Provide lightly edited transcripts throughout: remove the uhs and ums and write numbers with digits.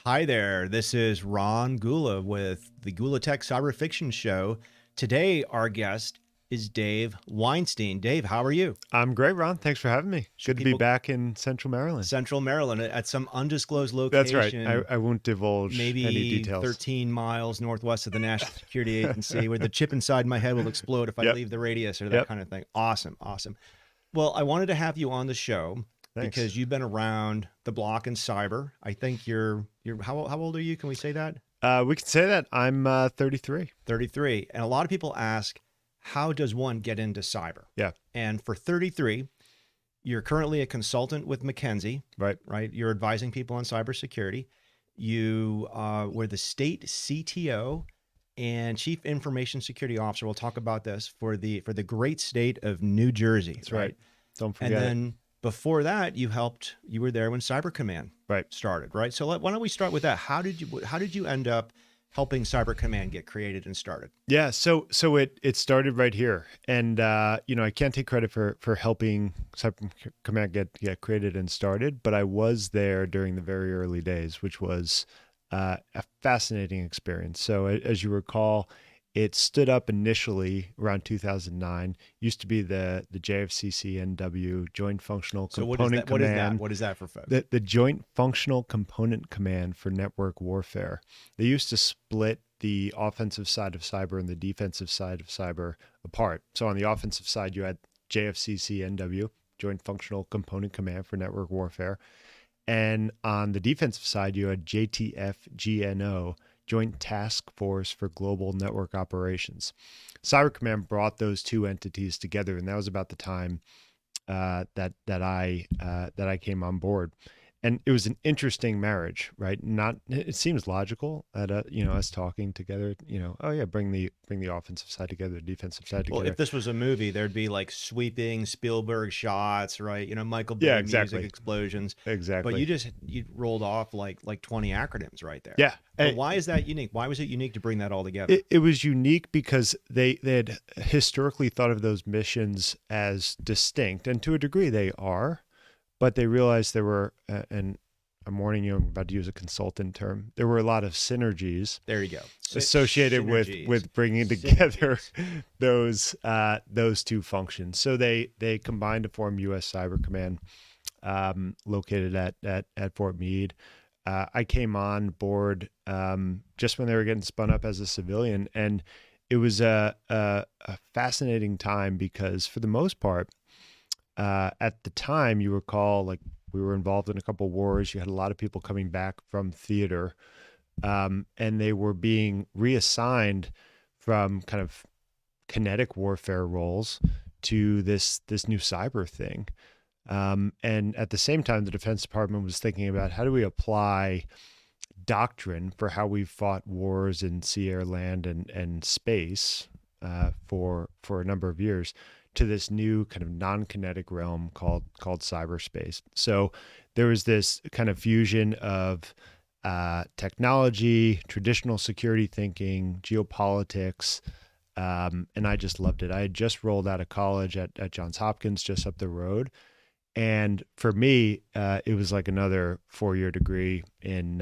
Hi there. This is Ron Gula with the Gula Tech Cyber Fiction Show. Today, our guest is Dave Weinstein. Dave, how are you? I'm great, Ron. Thanks for having me. Should Good to be people back in Central Maryland. Central Maryland at some undisclosed That's right. location, I won't divulge any maybe details. 13 miles northwest of the National Security Agency, where the chip inside my head will explode if I Yep. leave the radius or that Yep. kind of thing. Awesome, awesome. Well, I wanted to have you on the show Thanks. because you've been around the block in cyber. I think you're how old are you? Can we say that? We can say that I'm 33. 33. And a lot of people ask, how does one get into cyber? Yeah. And for 33, you're currently a consultant with McKinsey, Right. right? You're advising people on cybersecurity. You were the state CTO and Chief Information Security Officer. We'll talk about this for the great state of New Jersey. That's right. Don't And forget it. then before that, you were there when Cyber Command Right. started, right? So why don't we start with that? How did you end up helping Cyber Command get created and started? Yeah. So it started right here, and I can't take credit for helping Cyber Command get created and started, but I was there during the very early days, which was a fascinating experience. So as you recall, it stood up initially around 2009. Used to be the JFCCNW, Joint Functional So Component what is that? Command. What is that for folks? The Joint Functional Component Command for Network Warfare. They used to split the offensive side of cyber and the defensive side of cyber apart. So on the offensive side, you had JFCCNW, Joint Functional Component Command for Network Warfare. And on the defensive side, you had JTFGNO, Joint Task Force for Global Network Operations. Cyber Command brought those two entities together, and that was about the time that I came on board. And it was an interesting marriage, right? It seems logical that us talking together, oh yeah, bring the offensive side together, the defensive side Well, together. if this was a movie, there'd be like sweeping Spielberg shots, right? Michael Bay Yeah, music, exactly. explosions. Exactly. But you rolled off like 20 acronyms right there. Yeah. But why is that unique? Why was it unique to bring that all together? It was unique because they had historically thought of those missions as distinct, and to a degree they are, but they realized there were, and I'm warning you, I'm about to use a consultant term, there were a lot of synergies There you go. associated Synergies. with bringing together those two functions. So they combined to form U.S. Cyber Command, located at Fort Meade. I came on board just when they were getting spun up as a civilian, and it was a fascinating time because for the most part, at the time, you recall, like we were involved in a couple wars. You had a lot of people coming back from theater, and they were being reassigned from kind of kinetic warfare roles to this new cyber thing. And at the same time, the Defense Department was thinking about how do we apply doctrine for how we've fought wars in sea, air, land, and space for a number of years to this new kind of non-kinetic realm called cyberspace. So there was this kind of fusion of technology, traditional security thinking, geopolitics, and I just loved it. I had just rolled out of college at Johns Hopkins, just up the road. And for me, it was like another 4-year degree in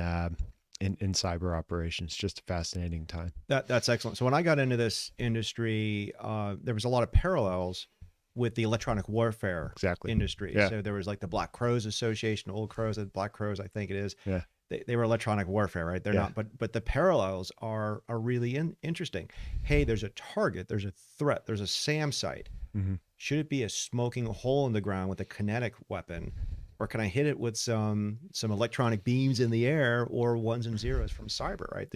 cyber operations. Just a fascinating time. That's excellent. So when I got into this industry, there was a lot of parallels with the electronic warfare industry. Yeah. So there was like the Black Crows Association, Old Crows, Black Crows, I think it is. Yeah. They were electronic warfare, right? They're not, but the parallels are really interesting. Hey, there's a target, there's a threat, there's a SAM site. Mm-hmm. Should it be a smoking hole in the ground with a kinetic weapon, or can I hit it with some electronic beams in the air or ones and zeros from cyber, right?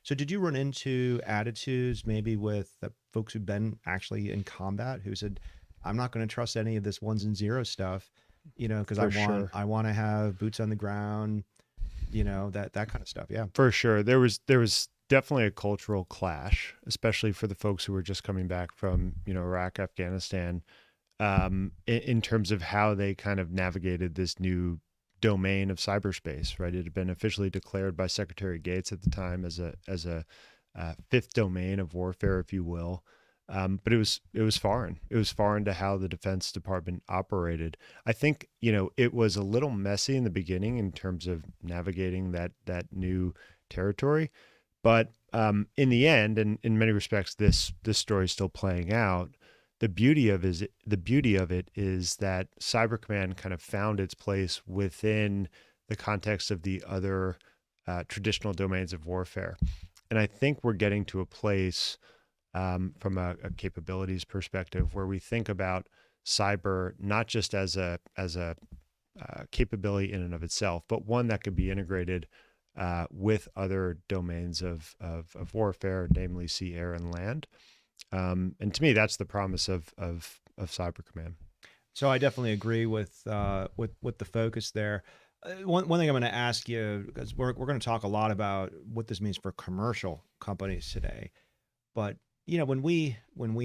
So did you run into attitudes maybe with the folks who've been actually in combat who said, I'm not going to trust any of this ones and zeros stuff, because I want to have boots on the ground, that kind of stuff. Yeah, for sure. There was definitely a cultural clash, especially for the folks who were just coming back from, Iraq, Afghanistan, in terms of how they kind of navigated this new domain of cyberspace, right? It had been officially declared by Secretary Gates at the time as a fifth domain of warfare, if you will. But it was foreign. It was foreign to how the Defense Department operated. I think, it was a little messy in the beginning in terms of navigating that new territory. But in the end, and in many respects, this story is still playing out. The beauty of it is that Cyber Command kind of found its place within the context of the other traditional domains of warfare. And I think we're getting to a place from a capabilities perspective where we think about cyber not just as a capability in and of itself, but one that could be integrated with other domains of warfare, namely sea, air, and land. And to me, that's the promise of Cyber Command. So I definitely agree with the focus there. One thing I'm going to ask you, because we're going to talk a lot about what this means for commercial companies today, but when we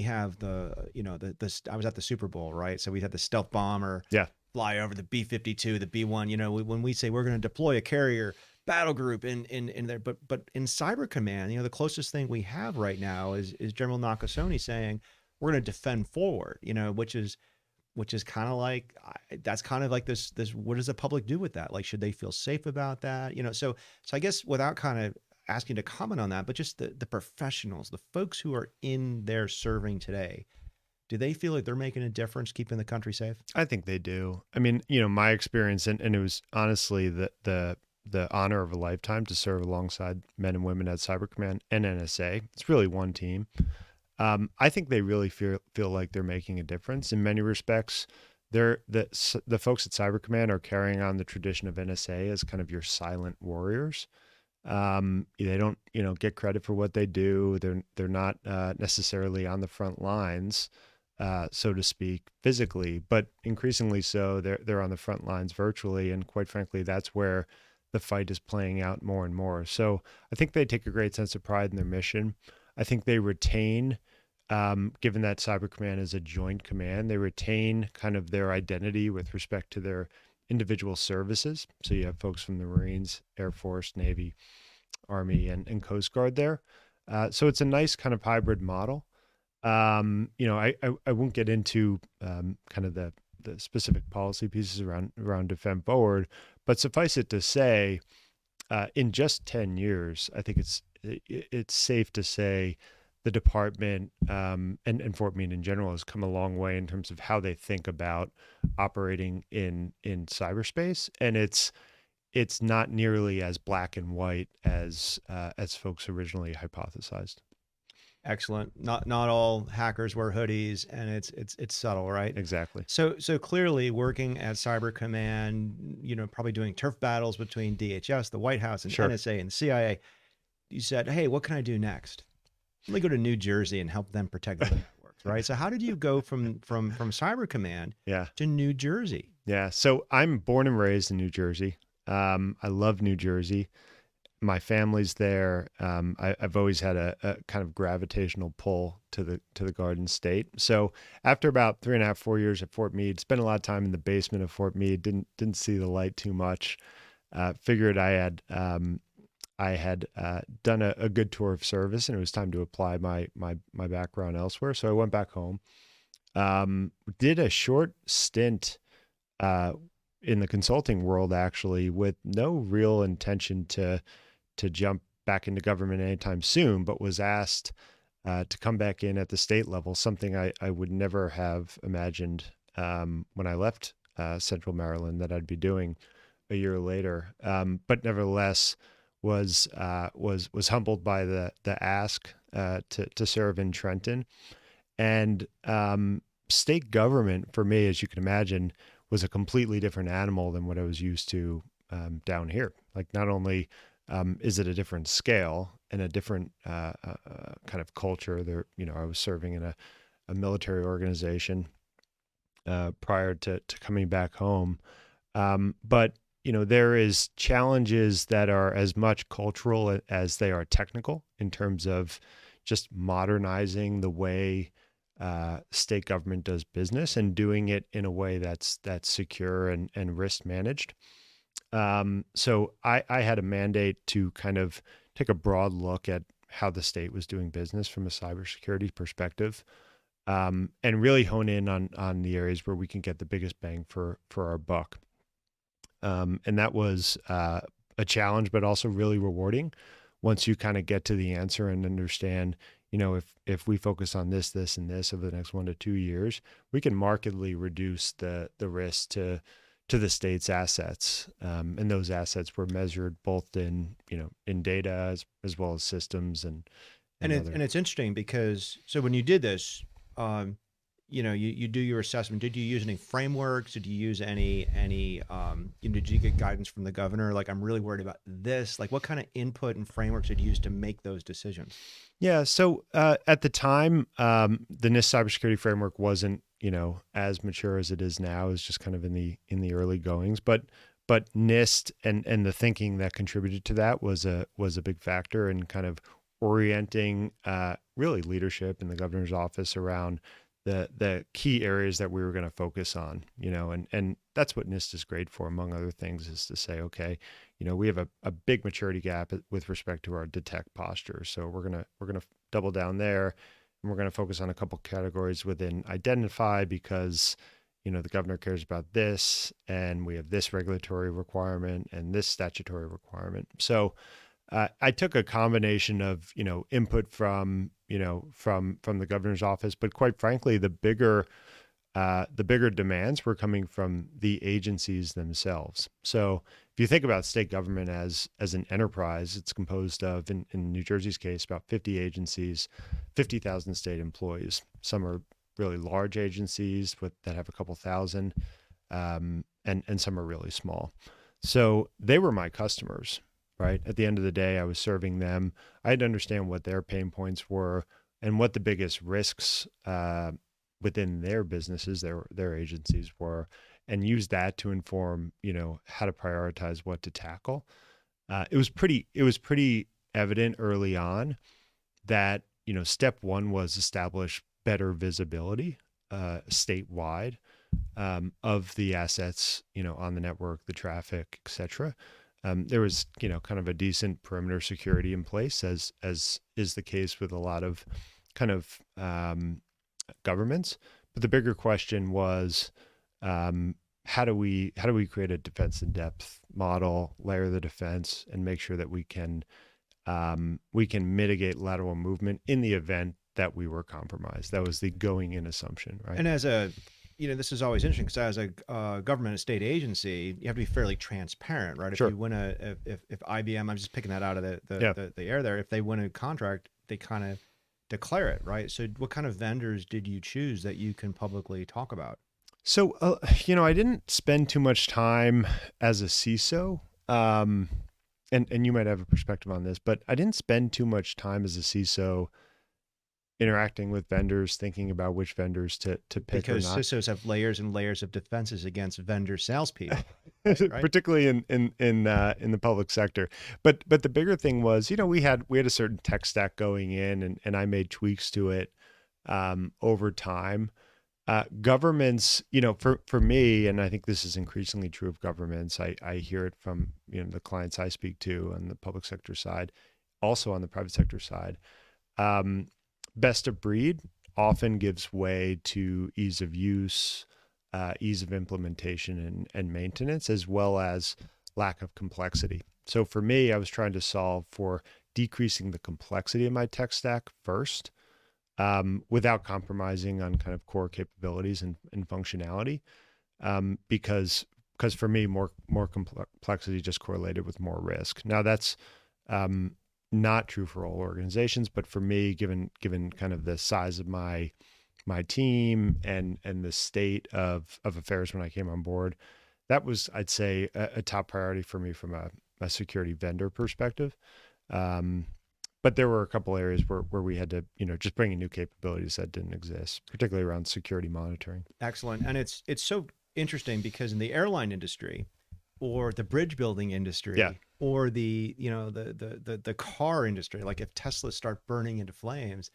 have the I was at the Super Bowl, right? So we had the stealth bomber Yeah. fly over the B-52, the B-1. When we say we're going to deploy a carrier battle group in there, but in Cyber Command, the closest thing we have right now is General Nakasone saying we're going to defend forward, which is kind of like, that's kind of like this what does the public do with that? Like, should they feel safe about that? So I guess without kind of asking to comment on that, but just the professionals, the folks who are in there serving today, do they feel like they're making a difference keeping the country safe? I think they do. I mean, my experience, and it was honestly the honor of a lifetime to serve alongside men and women at Cyber Command and NSA. It's really one team. I think they really feel like they're making a difference in many respects. The folks at Cyber Command are carrying on the tradition of NSA as kind of your silent warriors. They don't, get credit for what they do. They're not necessarily on the front lines, so to speak, physically, but increasingly so. They're on the front lines virtually, and quite frankly, that's where the fight is playing out more and more. So I think they take a great sense of pride in their mission. I think they retain, given that Cyber Command is a joint command, they retain kind of their identity with respect to their individual services. So you have folks from the Marines, Air Force, Navy, Army, and Coast Guard there. So it's a nice kind of hybrid model. I won't get into kind of the specific policy pieces around Defend Forward, but suffice it to say, in just 10 years, I think it's safe to say the department and Fort Meade in general has come a long way in terms of how they think about operating in cyberspace, and it's not nearly as black and white as folks originally hypothesized. Excellent. Not all hackers wear hoodies, and it's subtle, right? Exactly. So clearly, working at Cyber Command, probably doing turf battles between DHS, the White House, and Sure. NSA and CIA. You said, "Hey, what can I do next? Let me go to New Jersey and help them protect the networks." Right. So how did you go from Cyber Command to New Jersey? Yeah. So I'm born and raised in New Jersey. I love New Jersey. My family's there. I've always had a kind of gravitational pull to the Garden State. So after about 3.5, 4 years at Fort Meade, spent a lot of time in the basement of Fort Meade. Didn't see the light too much. Figured I had done a good tour of service, and it was time to apply my background elsewhere. So I went back home. Did a short stint in the consulting world, actually, with no real intention to jump back into government anytime soon, but was asked to come back in at the state level, something I would never have imagined when I left Central Maryland that I'd be doing a year later. But nevertheless, was humbled by the ask to serve in Trenton. And state government, for me, as you can imagine, was a completely different animal than what I was used to down here. Like, not only is it a different scale and a different kind of culture there, I was serving in a military organization prior to coming back home. But there is challenges that are as much cultural as they are technical in terms of just modernizing the way state government does business and doing it in a way that's secure and risk managed. So I had a mandate to kind of take a broad look at how the state was doing business from a cybersecurity perspective, and really hone in on the areas where we can get the biggest bang for our buck. And that was a challenge, but also really rewarding once you kind of get to the answer and understand, if we focus on this, this, and this over the next 1 to 2 years, we can markedly reduce the risk to the state's assets. And those assets were measured both in data as well as systems and other. And it's interesting because so when you did this, you do your assessment. Did you use any frameworks? Did you use any did you get guidance from the governor? Like, I'm really worried about this. Like, what kind of input and frameworks did you use to make those decisions? Yeah. So at the time, the NIST cybersecurity framework wasn't as mature as it is now. It was just kind of in the early goings, but NIST and the thinking that contributed to that was a big factor in kind of orienting really leadership in the governor's office around the key areas that we were going to focus on, and that's what NIST is great for, among other things, is to say, okay, we have a big maturity gap with respect to our detect posture. So we're going to double down there, and we're going to focus on a couple categories within identify because, the governor cares about this, and we have this regulatory requirement and this statutory requirement. So I took a combination of, input from the governor's office, but quite frankly, the bigger demands were coming from the agencies themselves. So if you think about state government as an enterprise, it's composed of, in New Jersey's case, about 50 agencies, 50,000 state employees. Some are really large agencies that have a couple thousand, and some are really small. So they were my customers. Right. At the end of the day, I was serving them. I had to understand what their pain points were and what the biggest risks within their businesses, their agencies were, and use that to inform, how to prioritize what to tackle. It was pretty evident early on that, step one was establish better visibility statewide of the assets, on the network, the traffic, et cetera. There was, kind of a decent perimeter security in place, as is the case with a lot of kind of governments. But the bigger question was, how do we create a defense in depth model, layer the defense, and make sure that we can mitigate lateral movement in the event that we were compromised. That was the going in assumption, right? And as a this is always interesting because as a government and state agency, you have to be fairly transparent, right? Sure. If you win if IBM, I'm just picking that out of the air there. If they win a contract, they kind of declare it, right? So what kind of vendors did you choose that you can publicly talk about? So, I didn't spend too much time as a CISO, and you might have a perspective on this, but I didn't spend too much time as a CISO interacting with vendors, thinking about which vendors to pick because or not. CISOs have layers and layers of defenses against vendor salespeople, right? Particularly in the public sector. But the bigger thing was, we had a certain tech stack going in, and I made tweaks to it over time. Governments, for me, and I think this is increasingly true of governments, I hear it from the clients I speak to on the public sector side, also on the private sector side. Best of breed often gives way to ease of use, ease of implementation and maintenance, as well as lack of complexity. So for me, I was trying to solve for decreasing the complexity of my tech stack first, without compromising on kind of core capabilities and functionality, because for me, more complexity just correlated with more risk. Now that's not true for all organizations, but for me, given kind of the size of my team and the state of affairs when I came on board, that was, I'd say, a top priority for me from a security vendor perspective. But there were a couple areas where we had to, just bring in new capabilities that didn't exist, particularly around security monitoring. Excellent. And it's so interesting because in the airline industry or the bridge building industry, or the car industry, like if Tesla start burning into flames,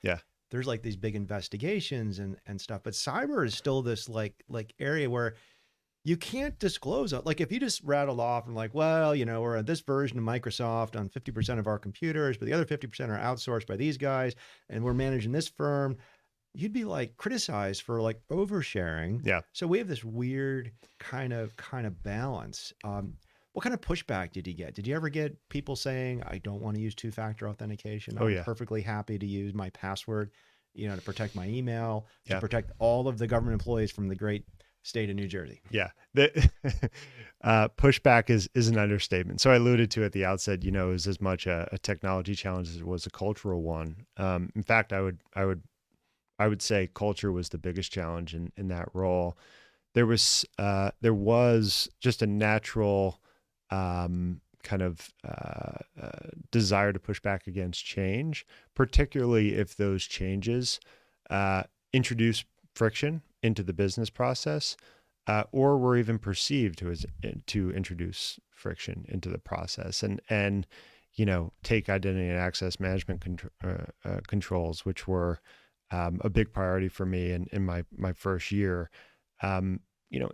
there's like these big investigations and stuff. But cyber is still this like area where you can't disclose it. Like if you just rattle off and like, well, we're on this version of Microsoft on 50% of our computers, but the other 50% are outsourced by these guys, and we're managing this firm, you'd be like criticized for like oversharing. Yeah. So we have this weird kind of balance. What kind of pushback did you get? Did you ever get people saying, I don't want to use two-factor authentication. Oh I'm yeah. perfectly happy to use my password, to protect my email, to Yeah. protect all of the government employees from the great state of New Jersey? Yeah. The pushback is an understatement. So I alluded to at the outset, it was as much a technology challenge as it was a cultural one. In fact, I would say culture was the biggest challenge in that role. There was just a natural kind of desire to push back against change, particularly if those changes introduce friction into the business process, or were even perceived to introduce friction into the process, and take identity and access management controls, which were a big priority for me in my first year.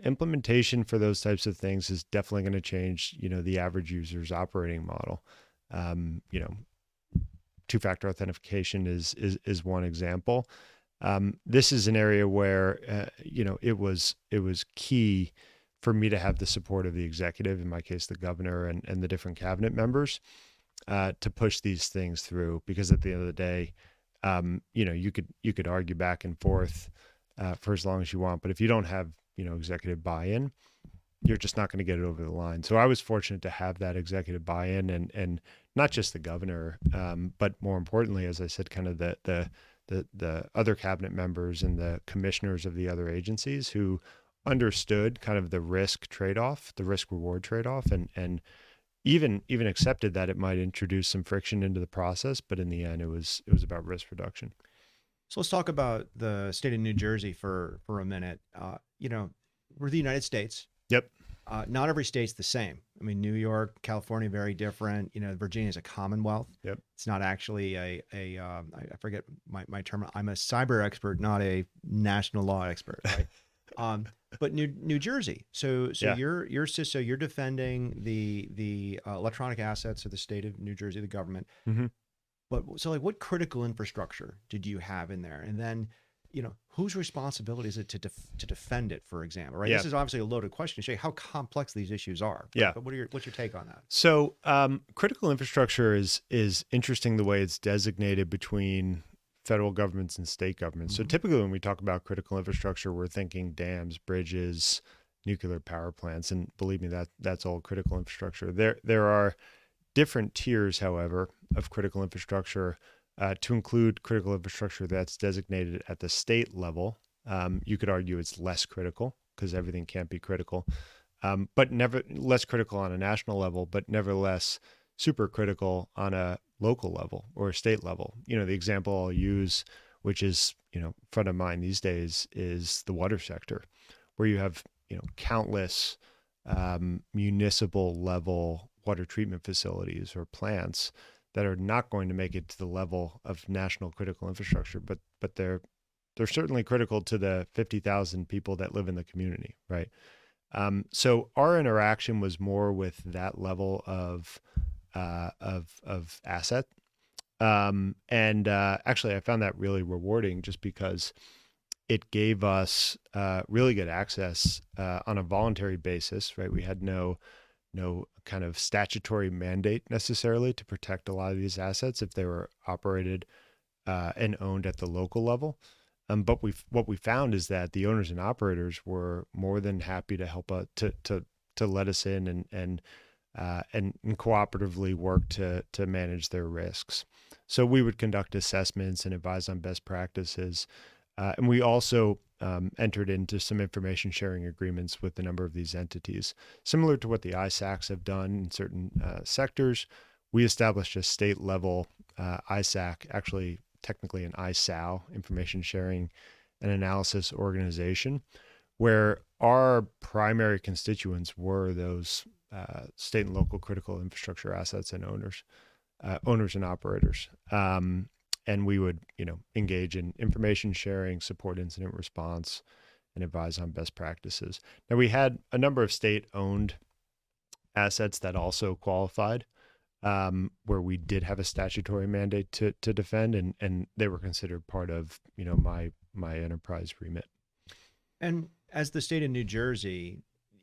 Implementation for those types of things is definitely going to change, the average user's operating model. Two-factor authentication is one example. This is an area where, it was key for me to have the support of the executive, in my case, the governor and the different cabinet members, to push these things through, because at the end of the day, you could argue back and forth for as long as you want, but if you don't have executive buy-in, you're just not going to get it over the line. So I was fortunate to have that executive buy-in, and not just the governor, but more importantly, as I said, kind of the other cabinet members and the commissioners of the other agencies who understood kind of the risk trade-off, the risk reward trade-off, and even accepted that it might introduce some friction into the process, but in the end, it was about risk reduction. So let's talk about the state of New Jersey for a minute. We're the United States. Yep. Not every state's the same. I mean, New York, California, very different. Virginia is a commonwealth. Yep. It's not actually I forget my term. I'm a cyber expert, not a national law expert, right? But New Jersey. So Yeah. you're CISO. You're defending the electronic assets of the state of New Jersey, the government. Mm-hmm. But so like, what critical infrastructure did you have in there? And then, whose responsibility is it to defend it, for example, right? Yeah. This is obviously a loaded question to show you how complex these issues are. Yeah. But what's your take on that? So critical infrastructure is interesting the way it's designated between federal governments and state governments. Mm-hmm. So typically when we talk about critical infrastructure, we're thinking dams, bridges, nuclear power plants, and believe me, that's all critical infrastructure. There are different tiers, however, of critical infrastructure, to include critical infrastructure that's designated at the state level. You could argue it's less critical because everything can't be critical, but never less critical on a national level, but nevertheless super critical on a local level or a state level. The example I'll use, which is front of mind these days, is the water sector, where you have countless municipal level water treatment facilities or plants that are not going to make it to the level of national critical infrastructure, but they're certainly critical to the 50,000 people that live in the community, right? So our interaction was more with that level of asset, and actually, I found that really rewarding, just because it gave us really good access on a voluntary basis, right? We had no kind of statutory mandate necessarily to protect a lot of these assets if they were operated and owned at the local level. But what we found is that the owners and operators were more than happy to help to let us in and cooperatively work to manage their risks. So we would conduct assessments and advise on best practices. And we also entered into some information sharing agreements with a number of these entities. Similar to what the ISACs have done in certain sectors, we established a state level ISAC, actually technically an ISAO, information sharing and analysis organization, where our primary constituents were those state and local critical infrastructure assets and owners and operators. And we would, engage in information sharing, support incident response, and advise on best practices. Now, we had a number of state-owned assets that also qualified, where we did have a statutory mandate to defend, and they were considered part of my enterprise remit. And as the state of New Jersey,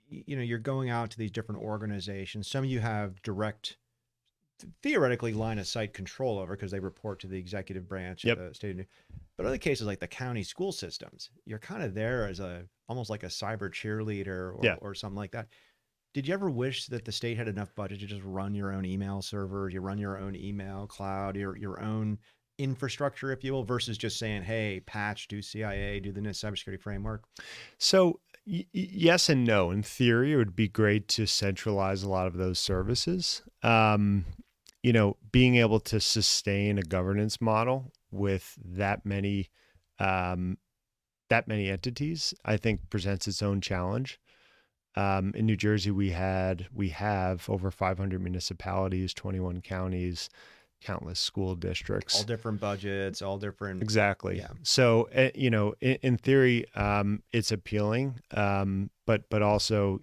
you're going out to these different organizations. Some of you have direct, theoretically, line of sight control over because they report to the executive branch of the state of New. But other cases like the county school systems, you're kind of there as almost like a cyber cheerleader or something like that. Did you ever wish that the state had enough budget to just run your own email servers, you run your own email cloud, your own infrastructure, if you will, versus just saying, hey, patch, do CIA, do the NIST cybersecurity framework? So yes and no. In theory, it would be great to centralize a lot of those services. Being able to sustain a governance model with that many entities, I think presents its own challenge. In New Jersey, we have over 500 municipalities, 21 counties, countless school districts, all different budgets, all different. Exactly. Yeah. So, in theory, it's appealing. But also,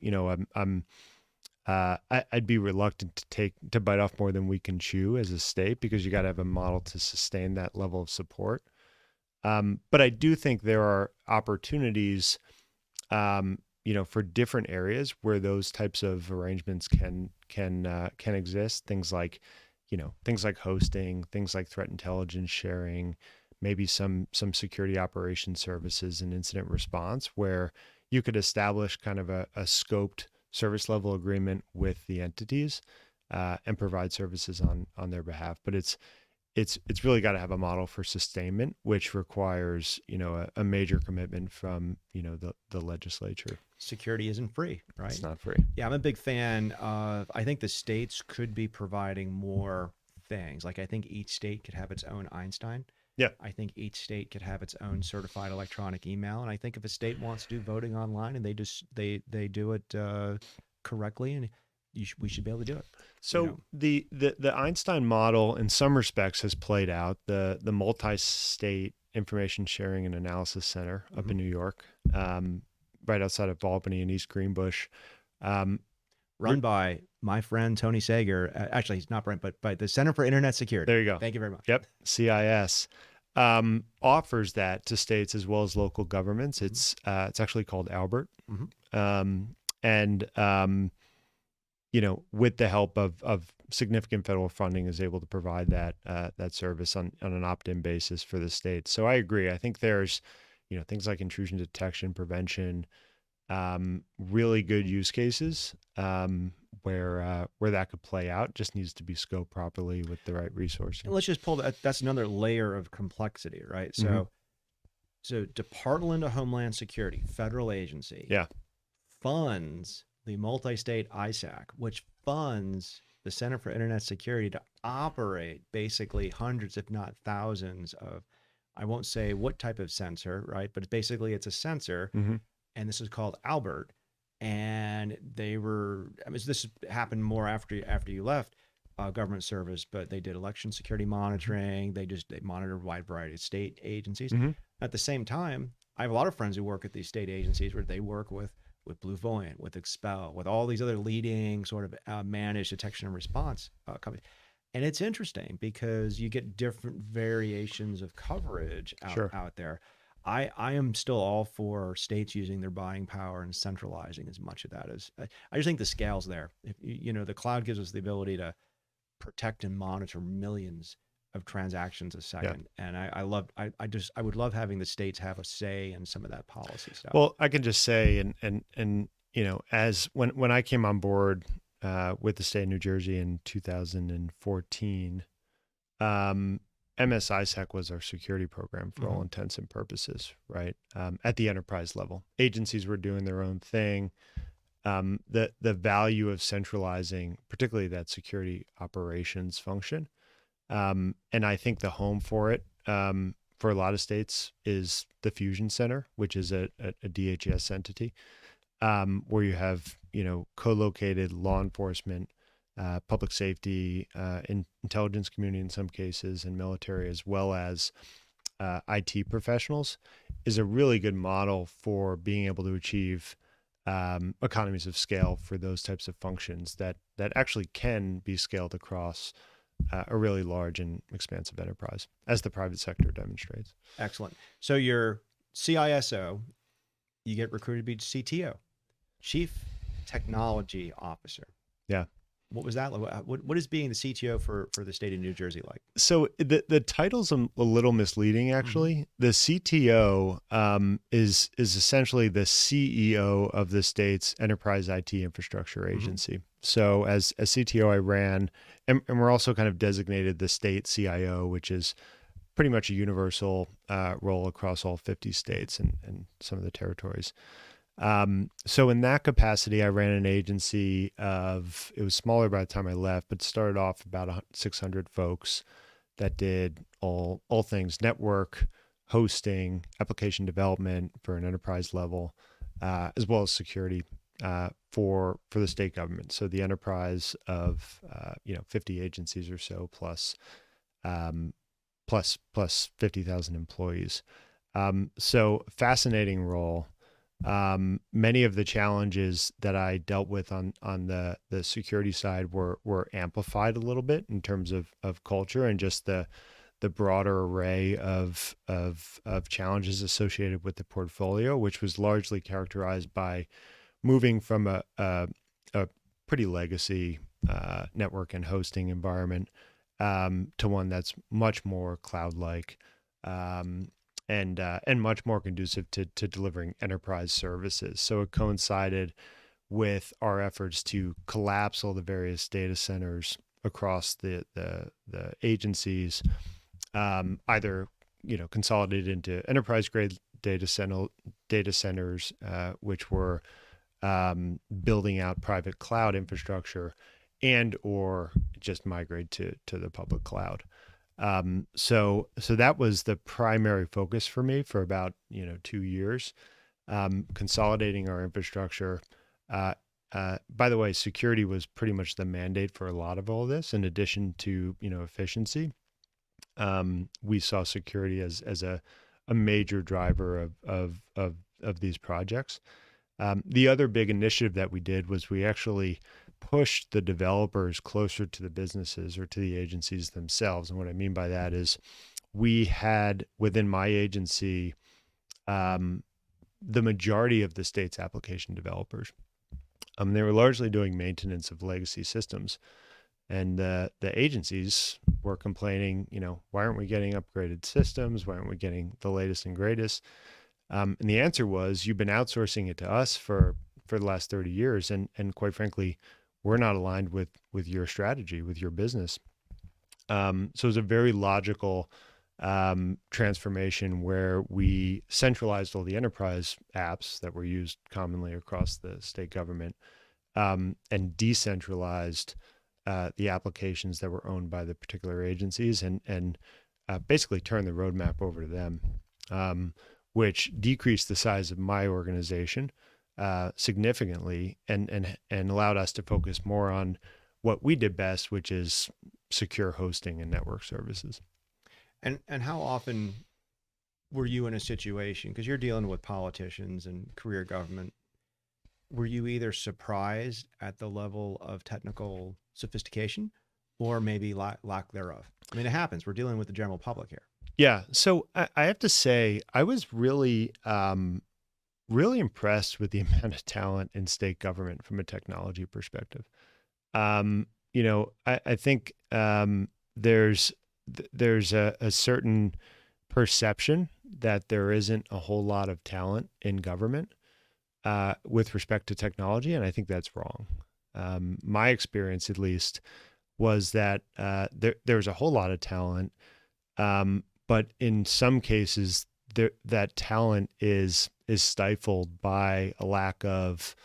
I'd be reluctant to bite off more than we can chew as a state, because you got to have a model to sustain that level of support. But I do think there are opportunities, for different areas where those types of arrangements can exist. Things like hosting, things like threat intelligence sharing, maybe some security operations services and incident response, where you could establish kind of a scoped service level agreement with the entities and provide services on their behalf. But it's really got to have a model for sustainment, which requires a major commitment from the legislature. Security isn't free, right? It's not free. Yeah, I'm a big fan of, I think the states could be providing more things. Like I think each state could have its own Weinstein. Yeah. I think each state could have its own certified electronic email. And I think if a state wants to do voting online and they do it correctly, and we should be able to do it. So the Einstein model in some respects has played out. The multi-state information sharing and analysis center up in New York, right outside of Albany and East Greenbush, run by my friend Tony Sager. Actually, he's not Brent, but by the Center for Internet Security. There you go. Thank you very much. Yep, CIS offers that to states as well as local governments. It's actually called Albert, with the help of significant federal funding, is able to provide that service on an opt-in basis for the states. So I agree. I think there's things like intrusion detection, prevention, really good use cases where that could play out. Just needs to be scoped properly with the right resources. And let's just pull that. That's another layer of complexity, right? So Department of Homeland Security, federal agency, funds the multi-state ISAC, which funds the Center for Internet Security to operate basically hundreds, if not thousands of, I won't say what type of sensor, right? But basically it's a sensor, and this is called Albert. And this happened more after you left government service, but they did election security monitoring. They monitored a wide variety of state agencies. At the same time, I have a lot of friends who work at these state agencies where they work with Blue Voyant, with Expel, with all these other leading sort of managed detection and response companies. And it's interesting because you get different variations of coverage out there. I am still all for states using their buying power and centralizing as much of that as I just think the scale's there. If, the cloud gives us the ability to protect and monitor millions of transactions a second. And I would love having the states have a say in some of that policy stuff. Well, I can just say, and as when I came on board with the state of New Jersey in 2014, MSISAC was our security program for all intents and purposes, right? At the enterprise level, agencies were doing their own thing. The value of centralizing, particularly that security operations function, and I think the home for it for a lot of states is the Fusion Center, which is a DHS entity, where you have co-located law enforcement, public safety, intelligence community in some cases, and military, as well as IT professionals is a really good model for being able to achieve economies of scale for those types of functions that actually can be scaled across a really large and expansive enterprise, as the private sector demonstrates. Excellent. So you're CISO, you get recruited to be CTO, Chief Technology Officer. Yeah. What was that like? What is being the CTO for the state of New Jersey like? So the title's a little misleading, actually. Mm-hmm. The CTO is essentially the CEO of the state's enterprise IT infrastructure agency. Mm-hmm. So as CTO, I ran, and we're also kind of designated the state CIO, which is pretty much a universal role across all 50 states and some of the territories. So in that capacity, I ran an agency it was smaller by the time I left, but started off about 600 folks that did all things network, hosting, application development for an enterprise level, as well as security for the state government. So the enterprise of 50 agencies or so plus 50,000 employees. So fascinating role. Many of the challenges that I dealt with on the security side were amplified a little bit in terms of culture and just the broader array of challenges associated with the portfolio, which was largely characterized by moving from a pretty legacy network and hosting environment to one that's much more cloud-like. And much more conducive to delivering enterprise services. So it coincided with our efforts to collapse all the various data centers across the agencies, either consolidated into enterprise grade data centers, which were building out private cloud infrastructure, and or just migrate to the public cloud. So that was the primary focus for me for about 2 years, consolidating our infrastructure. By the way, security was pretty much the mandate for a lot of all this. In addition to efficiency, we saw security as a major driver of these projects. The other big initiative that we did was we actually pushed the developers closer to the businesses or to the agencies themselves. And what I mean by that is we had within my agency the majority of the state's application developers. They were largely doing maintenance of legacy systems. And the agencies were complaining, why aren't we getting upgraded systems? Why aren't we getting the latest and greatest? And the answer was, you've been outsourcing it to us for the last 30 years. And quite frankly, we're not aligned with your strategy, with your business. So it was a very logical transformation where we centralized all the enterprise apps that were used commonly across the state government and decentralized the applications that were owned by the particular agencies and basically turned the roadmap over to them, which decreased the size of my organization significantly and allowed us to focus more on what we did best, which is secure hosting and network services. And how often were you in a situation, because you're dealing with politicians and career government, were you either surprised at the level of technical sophistication or maybe lack thereof? I mean, it happens. We're dealing with the general public here. Yeah. So I have to say, I was really impressed with the amount of talent in state government from a technology perspective. I think there's a certain perception that there isn't a whole lot of talent in government with respect to technology, and I think that's wrong. My experience, at least, was that there's a whole lot of talent, but in some cases, that talent is stifled by a lack of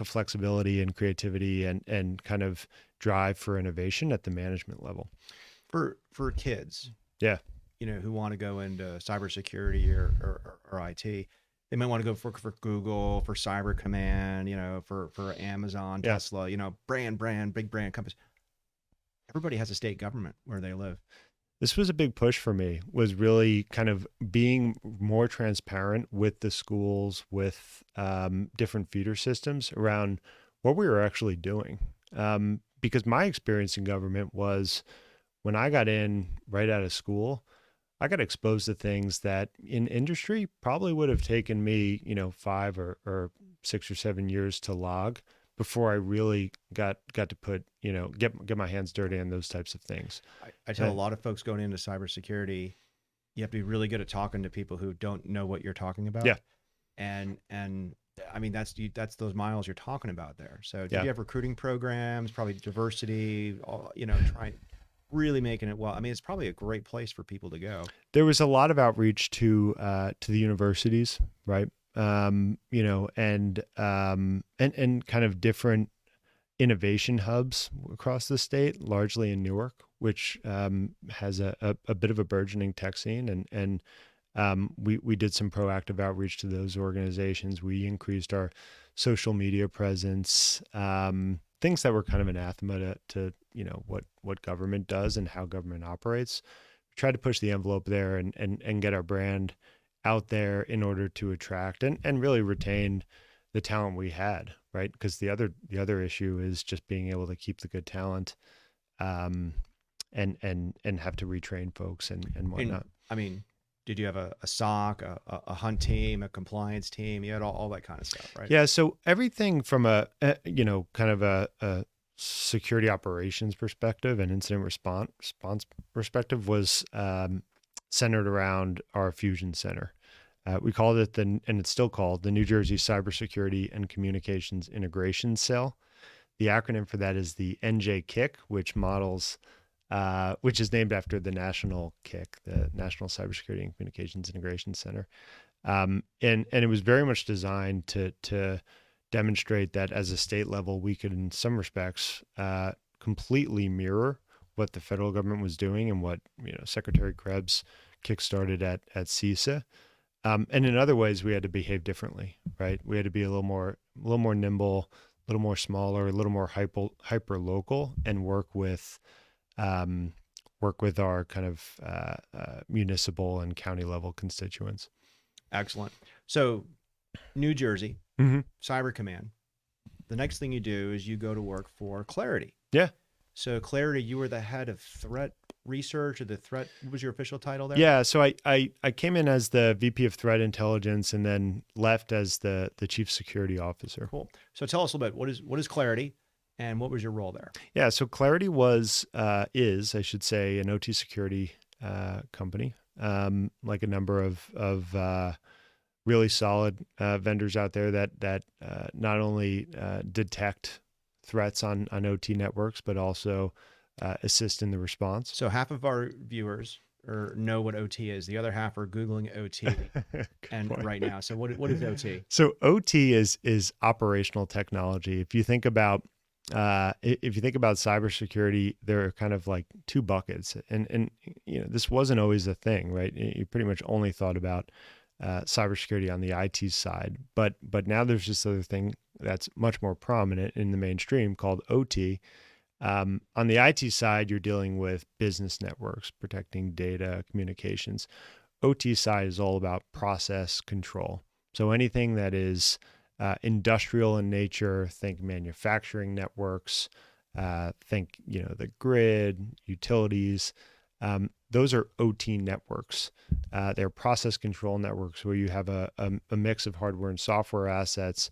flexibility and creativity and kind of drive for innovation at the management level. For kids, yeah, who want to go into cybersecurity or IT, they might want to go for Google, for Cyber Command, for Amazon, yeah. Tesla, big brand companies. Everybody has a state government where they live. This was a big push for me, was really kind of being more transparent with the schools, with different feeder systems around what we were actually doing. Because my experience in government was when I got in right out of school, I got exposed to things that in industry probably would have taken me, 5 or 6 or 7 years to log before I really got to put, get my hands dirty on those types of things. I tell a lot of folks going into cybersecurity, you have to be really good at talking to people who don't know what you're talking about. Yeah. And I mean, that's those miles you're talking about there. So did Yeah. you have recruiting programs, probably diversity, trying really making it well? I mean, it's probably a great place for people to go. There was a lot of outreach to the universities, right? And kind of different innovation hubs across the state, largely in Newark, which has a bit of a burgeoning tech scene. And we did some proactive outreach to those organizations. We increased our social media presence, things that were kind of anathema to what government does and how government operates. We tried to push the envelope there and get our brand out there in order to attract and really retain the talent we had, right? Because the other issue is just being able to keep the good talent, and have to retrain folks and whatnot. I mean, did you have a SOC, a hunt team, a compliance team? You had all that kind of stuff, right? Yeah. So everything from a kind of a security operations perspective and incident response perspective was centered around our fusion center. We called it and it's still called the New Jersey Cybersecurity and Communications Integration Cell. The acronym for that is the NJKIC, which is named after the national KIC, the National Cybersecurity and Communications Integration Center. And it was very much designed to demonstrate that as a state level, we could, in some respects, completely mirror what the federal government was doing and what Secretary Krebs kickstarted at CISA. And in other ways, we had to behave differently, right? We had to be a little more nimble, a little more smaller, a little more hyper local, and work with our kind of municipal and county level constituents. Excellent. So, New Jersey, mm-hmm. Cyber Command. The next thing you do is you go to work for Claroty. Yeah. So Claroty, you were the head of threat research, or what was your official title there? Yeah. So I came in as the VP of Threat Intelligence and then left as the Chief Security Officer. Cool. So tell us a little bit, what is Claroty and what was your role there? Yeah. So Claroty is, I should say, an OT security company, like a number of really solid vendors out there that not only detect threats on OT networks, but also assist in the response. So half of our viewers know what OT is. The other half are Googling OT right now. So what is OT? So OT is operational technology. If you think about cybersecurity, there are kind of like two buckets, and this wasn't always a thing, right? You pretty much only thought about cybersecurity on the IT side, but now there's this other thing that's much more prominent in the mainstream called OT. On the IT side, you're dealing with business networks, protecting data, communications. OT side is all about process control. So anything that is industrial in nature, think manufacturing networks, think the grid, utilities. Those are OT networks. They're process control networks where you have a mix of hardware and software assets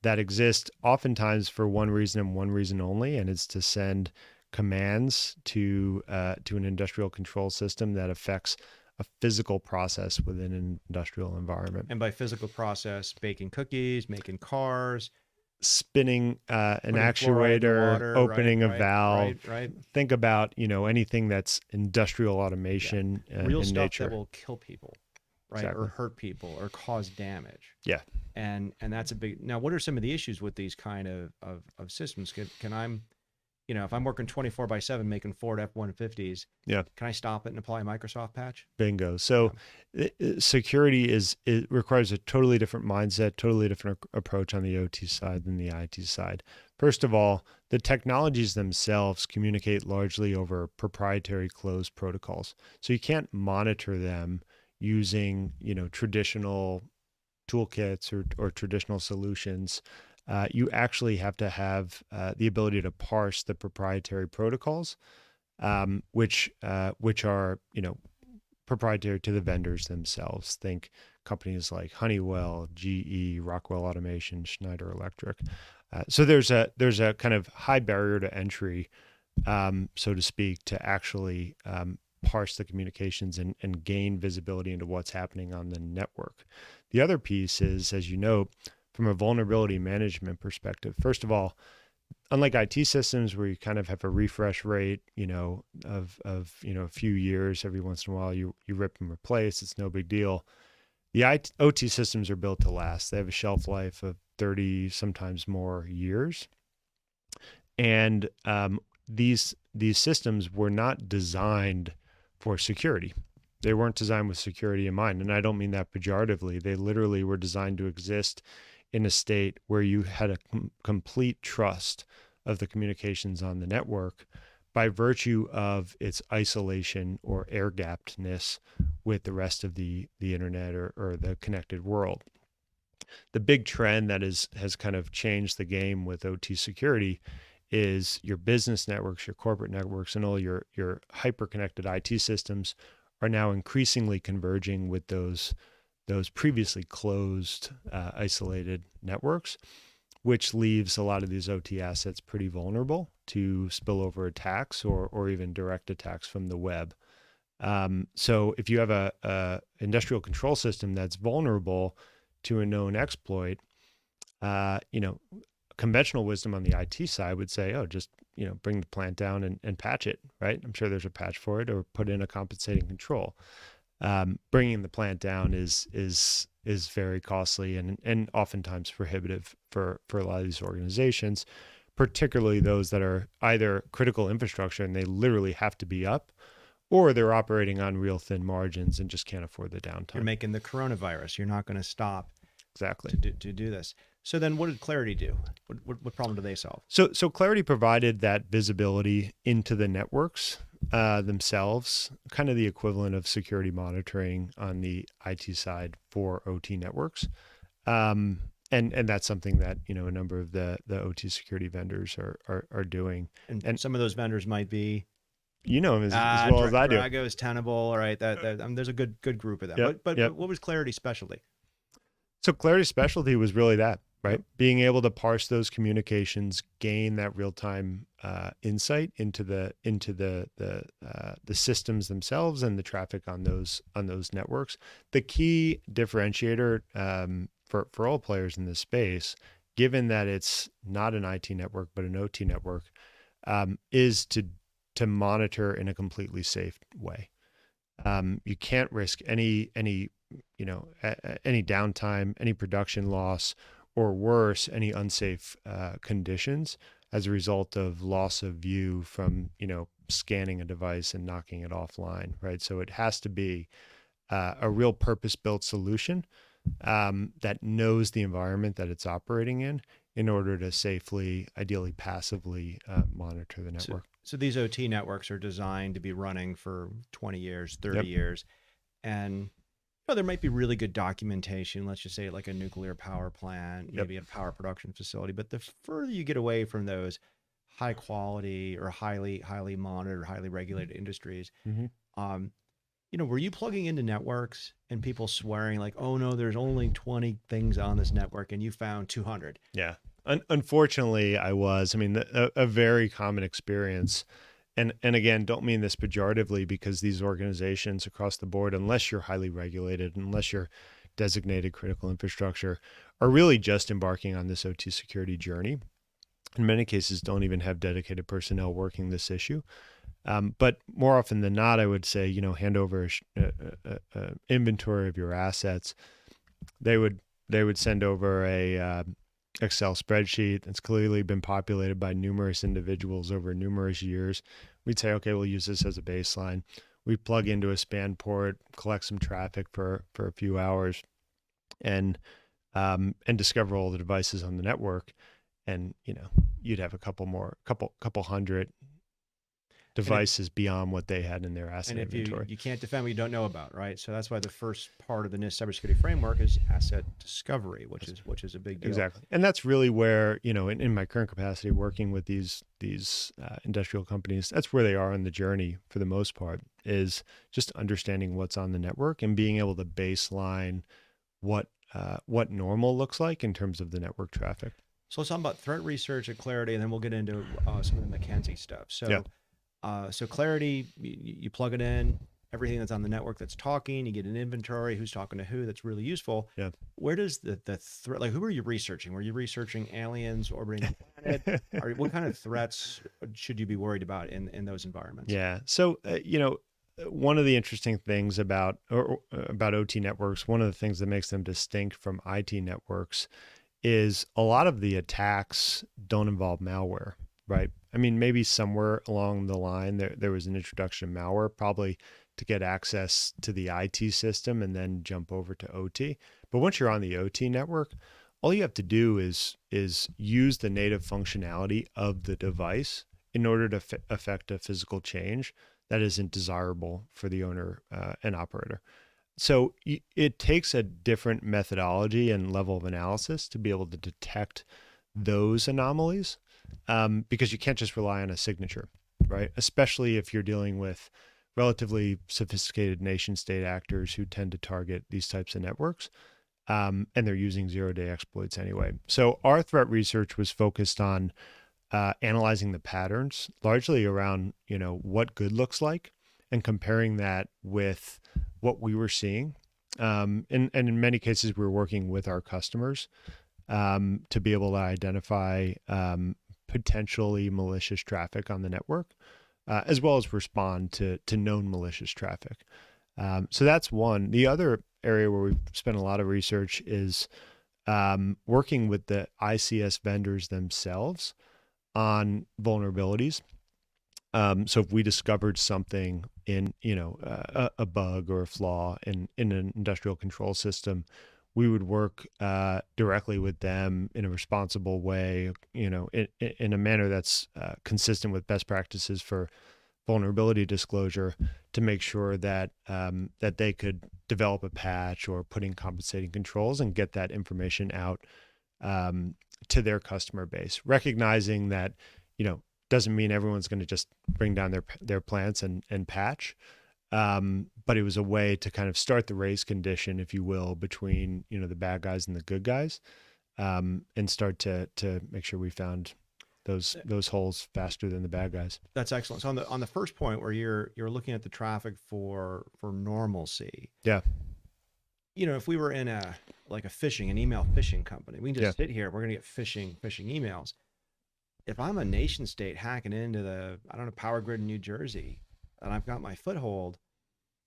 that exist oftentimes for one reason and one reason only, and it's to send commands to an industrial control system that affects a physical process within an industrial environment. And by physical process, baking cookies, making cars, spinning an actuator, water, opening a valve. Right. Think about anything that's industrial automation real in stuff nature that will kill people, right, Exactly. or hurt people, or cause damage. Yeah. And that's a big. Now, what are some of the issues with these kind of systems? Can I'm if I'm working 24/7 making Ford F-150s, Yeah. can I stop it and apply a Microsoft patch? Bingo. So security it requires a totally different mindset, totally different approach on the OT side than the IT side. First of all, the technologies themselves communicate largely over proprietary closed protocols. So you can't monitor them using, traditional toolkits or traditional solutions. You actually have to have the ability to parse the proprietary protocols, which are proprietary to the vendors themselves. Think companies like Honeywell, GE, Rockwell Automation, Schneider Electric. So there's a kind of high barrier to entry, so to speak, to actually parse the communications and gain visibility into what's happening on the network. The other piece is, as you know, from a vulnerability management perspective, first of all, unlike IT systems where you kind of have a refresh rate, of a few years, every once in a while you rip and replace, it's no big deal. The OT systems are built to last. They have a shelf life of 30, sometimes more years. And these systems were not designed for security. They weren't designed with security in mind. And I don't mean that pejoratively. They literally were designed to exist in a state where you had a complete trust of the communications on the network by virtue of its isolation or air-gappedness with the rest of the internet or the connected world. The big trend that has kind of changed the game with OT security is your business networks, your corporate networks, and all your hyper-connected IT systems are now increasingly converging with those previously closed, isolated networks, which leaves a lot of these OT assets pretty vulnerable to spillover attacks or even direct attacks from the web. So if you have a industrial control system that's vulnerable to a known exploit, conventional wisdom on the IT side would say, oh, just bring the plant down and patch it, right? I'm sure there's a patch for it, or put in a compensating control. Bringing the plant down is very costly and oftentimes prohibitive for a lot of these organizations, particularly those that are either critical infrastructure and they literally have to be up, or they're operating on real thin margins and just can't afford the downtime. You're making the coronavirus. You're not going to stop exactly to do this. So then what did Claroty do? What problem do they solve? So Claroty provided that visibility into the networks themselves, kind of the equivalent of security monitoring on the IT side for OT networks. And that's something that, a number of the OT security vendors are doing. And some of those vendors might be, them as well as I do. Dragos, Tenable, all right. There's a good group of them. Yep, But yep. what was Claroty's specialty? So Claroty's specialty was really that, right? Yep. Being able to parse those communications, gain that real-time insight into the systems themselves and the traffic on those networks. The key differentiator for all players in this space, given that it's not an IT network but an OT network, is to monitor in a completely safe way. You can't risk any downtime, any production loss, or worse, any unsafe conditions as a result of loss of view from, scanning a device and knocking it offline, right? So it has to be a real purpose-built solution that knows the environment that it's operating in order to safely, ideally passively, monitor the network. So these OT networks are designed to be running for 20 years, 30 years, and there might be really good documentation, let's just say like a nuclear power plant, maybe a power production facility. But the further you get away from those high quality or highly monitored, highly regulated industries, were you plugging into networks and people swearing like, oh no, there's only 20 things on this network and you found 200? Yeah. Unfortunately, I was. I mean, a very common experience. And again, don't mean this pejoratively, because these organizations across the board, unless you're highly regulated, unless you're designated critical infrastructure, are really just embarking on this OT security journey. In many cases, don't even have dedicated personnel working this issue. But more often than not, I would say, hand over a inventory of your assets. They would send over Excel spreadsheet that's clearly been populated by numerous individuals over numerous years. We'd say, okay, we'll use this as a baseline. We plug into a span port, collect some traffic for a few hours, and discover all the devices on the network. And you'd have a couple hundred And if, devices beyond what they had in their asset and if inventory. you can't defend what you don't know about, right? So that's why the first part of the NIST cybersecurity framework is asset discovery, which is a big deal. Exactly. And that's really where, in my current capacity working with these industrial companies, that's where they are in the journey for the most part, is just understanding what's on the network and being able to baseline what normal looks like in terms of the network traffic. So let's talk about threat research at Claroty, and then we'll get into some of the McKinsey stuff. So, so Claroty, you plug it in, everything that's on the network that's talking, you get an inventory, who's talking to who, that's really useful. Yeah. Where does the threat, like who are you researching? Were you researching aliens orbiting the planet? What kind of threats should you be worried about in those environments? Yeah. So, one of the interesting things about OT networks, one of the things that makes them distinct from IT networks is a lot of the attacks don't involve malware, right? I mean, maybe somewhere along the line there was an introduction of malware, probably to get access to the IT system and then jump over to OT. But once you're on the OT network, all you have to do is use the native functionality of the device in order to affect a physical change that isn't desirable for the owner and operator. So it takes a different methodology and level of analysis to be able to detect those anomalies, because you can't just rely on a signature, right? Especially if you're dealing with relatively sophisticated nation state actors who tend to target these types of networks, and they're using zero-day exploits anyway. So our threat research was focused on analyzing the patterns, largely around what good looks like, and comparing that with what we were seeing. And in many cases, we were working with our customers to be able to identify potentially malicious traffic on the network, as well as respond to known malicious traffic. So that's one. The other area where we've spent a lot of research is working with the ICS vendors themselves on vulnerabilities. So if we discovered something in, a bug or a flaw in an industrial control system, we would work directly with them in a responsible way, in a manner that's consistent with best practices for vulnerability disclosure, to make sure that that they could develop a patch or put in compensating controls and get that information out to their customer base, recognizing that, doesn't mean everyone's going to just bring down their plants and patch. But it was a way to kind of start the race condition, if you will, between, the bad guys and the good guys, and start to make sure we found those holes faster than the bad guys. That's excellent. So on the first point where you're looking at the traffic for normalcy. Yeah. If we were in an email phishing company, we can just sit here, we're going to get phishing emails. If I'm a nation state hacking into the, power grid in New Jersey, and I've got my foothold,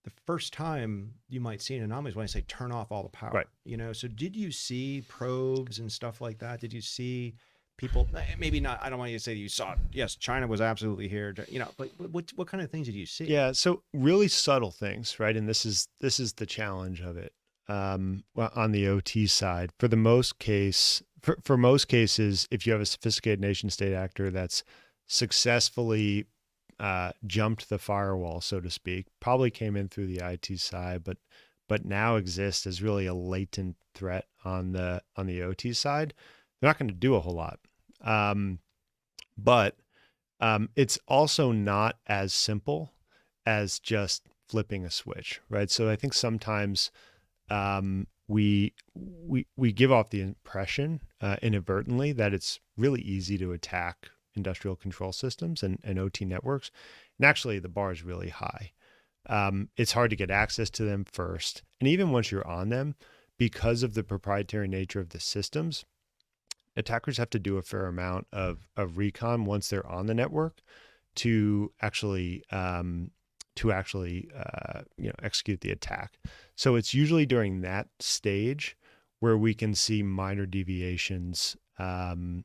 the first time you might see an anomaly is when I say turn off all the power. Right. So did you see probes and stuff like that? Did you see people, maybe not, I don't want you to say that you saw it. Yes, China was absolutely here, but what kind of things did you see? Yeah. So really subtle things, right? And this is the challenge of it. Well, on the OT side, for most cases, if you have a sophisticated nation state actor that's successfully jumped the firewall, so to speak, probably came in through the IT side, but now exists as really a latent threat on the OT side, they're not going to do a whole lot. But it's also not as simple as just flipping a switch, right? So I think sometimes we give off the impression inadvertently that it's really easy to attack industrial control systems and OT networks. And actually the bar is really high. It's hard to get access to them first. And even once you're on them, because of the proprietary nature of the systems, attackers have to do a fair amount of recon once they're on the network to actually execute the attack. So it's usually during that stage where we can see minor deviations from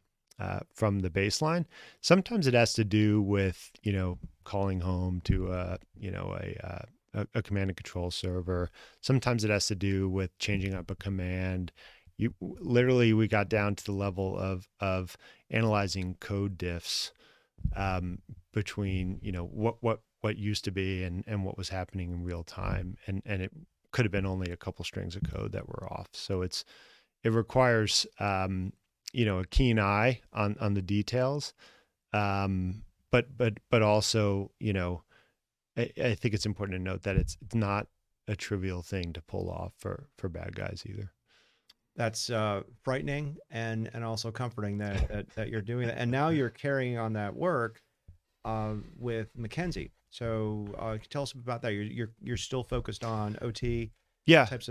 the baseline. Sometimes it has to do with, calling home to a command and control server. Sometimes it has to do with changing up a command. We got down to the level of analyzing code diffs between what used to be and what was happening in real time, and it could have been only a couple strings of code that were off. So it requires a keen eye on the details, but also I think it's important to note that it's not a trivial thing to pull off for bad guys either. That's frightening and also comforting that you're doing that. And now you're carrying on that work with McKinsey. So can you tell us about that? You're still focused on OT Yeah, types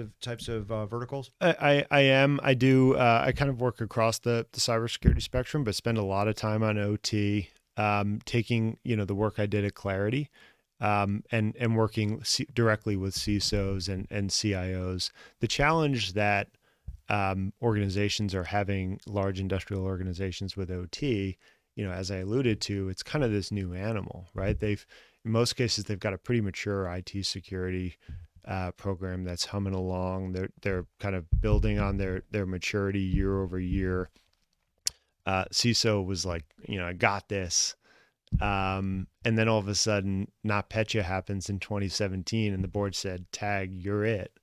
of verticals. I am. I do. I kind of work across the cybersecurity spectrum, but spend a lot of time on OT, taking the work I did at Claroty, and working directly with CISOs and CIOs. The challenge that organizations are having, large industrial organizations with OT, as I alluded to, it's kind of this new animal, right? In most cases, they've got a pretty mature IT security program that's humming along. They're kind of building on their maturity year over year. CISO was like, I got this. And then all of a sudden, NotPetya happens in 2017, and the board said, "Tag, you're it.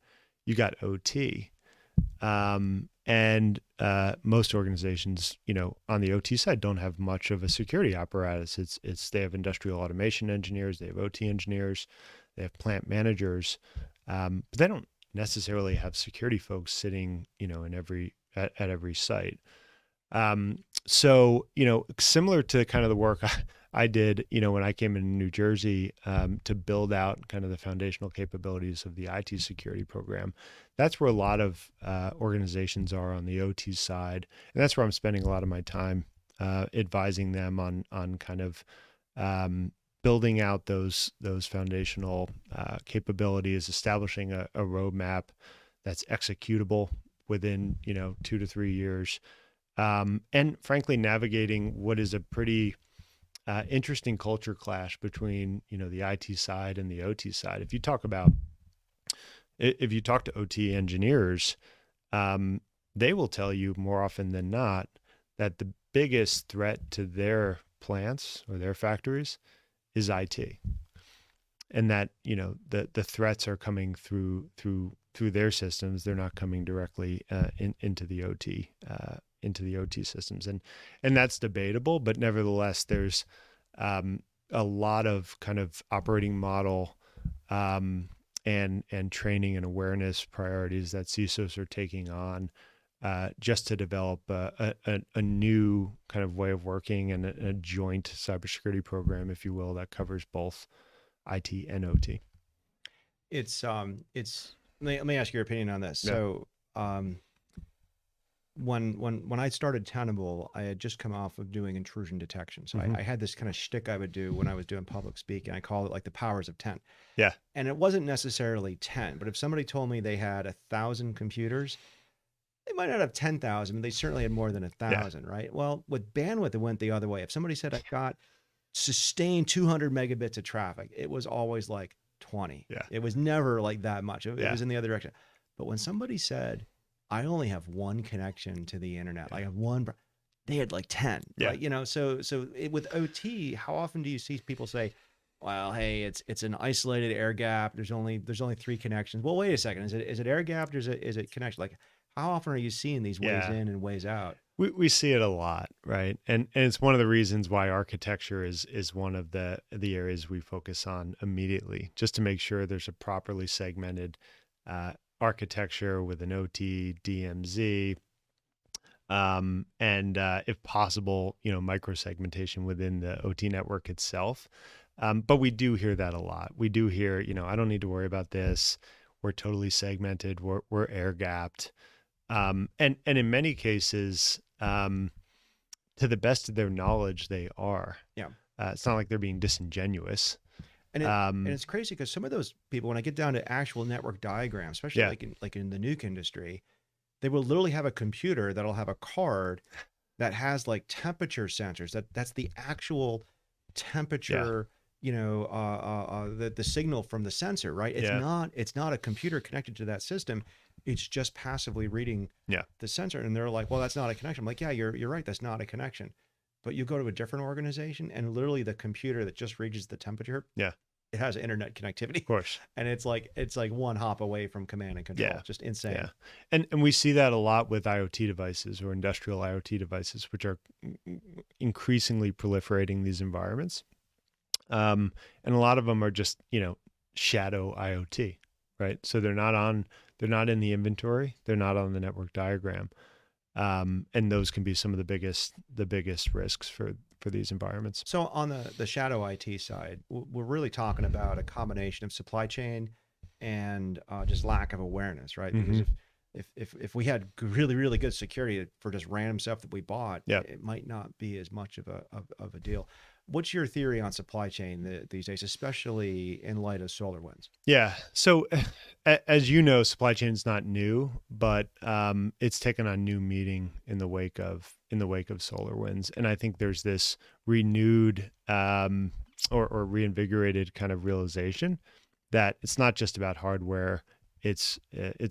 You got OT." And most organizations, on the OT side, don't have much of a security apparatus. They have industrial automation engineers, they have OT engineers, they have plant managers, but they don't necessarily have security folks sitting, at every site. So, similar to kind of the work I did, when I came in New Jersey, to build out kind of the foundational capabilities of the IT security program. That's where a lot of organizations are on the OT side. And that's where I'm spending a lot of my time advising them on kind of building out those foundational capabilities, establishing a roadmap that's executable within, 2 to 3 years. And frankly, navigating what is a pretty interesting culture clash between the IT side and the OT side. If you talk to OT engineers, they will tell you more often than not that the biggest threat to their plants or their factories is IT, and that the threats are coming through their systems. They're not coming directly into the OT systems, and that's debatable. But nevertheless, there's a lot of kind of operating model and training and awareness priorities that CISOs are taking on just to develop a new kind of way of working and a joint cybersecurity program, if you will, that covers both IT and OT. Let me ask your opinion on this. Yeah. So when I started Tenable, I had just come off of doing intrusion detection. So I had this kind of shtick I would do when I was doing public speaking. I call it like the powers of 10. Yeah. And it wasn't necessarily 10, but if somebody told me they had 1,000 computers, they might not have 10,000, but they certainly had more than 1,000, yeah. Right? Well, with bandwidth, it went the other way. If somebody said I got sustained 200 megabits of traffic, it was always like 20. Yeah. It was never like that much. It was in the other direction. But when somebody said, I only have one connection to the internet, I have one, they had like 10, yeah. Right? So with OT, how often do you see people say, well, hey, it's an isolated air gap. There's only 3 connections. Well, wait a second. Is it air gapped or is it connection? Like, how often are you seeing these ways in and ways out? We see it a lot, right? And it's one of the reasons why architecture is one of the areas we focus on immediately, just to make sure there's a properly segmented architecture with an OT, DMZ, and if possible, micro-segmentation within the OT network itself. But we do hear that a lot. We do hear, I don't need to worry about this. We're totally segmented. We're air gapped. And in many cases, to the best of their knowledge, they are. Yeah. It's not like they're being disingenuous. And it's crazy because some of those people, when I get down to actual network diagrams, especially like in the nuke industry, they will literally have a computer that'll have a card that has like temperature sensors. That's the actual Yeah. temperature, the signal from the sensor, right? Yeah. It's not a computer connected to that system. It's just passively reading Yeah. the sensor. And they're like, well, that's not a connection. I'm like, yeah, you're right. That's not a connection. But you go to a different organization and literally the computer that just reads the temperature, Yeah. it has internet connectivity. Of course. And it's like one hop away from command and control. Yeah. Just insane. Yeah. And we see that a lot with IoT devices or industrial IoT devices, which are increasingly proliferating these environments. And a lot of them are just, shadow IoT, right? So they're not in the inventory. They're not on the network diagram. And those can be some of the biggest risks for these environments. So on the shadow IT side, we're really talking about a combination of supply chain and just lack of awareness, right? Because if we had really good security for just random stuff that we bought, Yeah. it might not be as much of a deal. What's your theory on supply chain these days, especially in light of SolarWinds? Yeah. So, as you know, supply chain is not new, but it's taken on new meaning in the wake of SolarWinds, and I think there's this renewed or reinvigorated kind of realization that it's not just about hardware; it's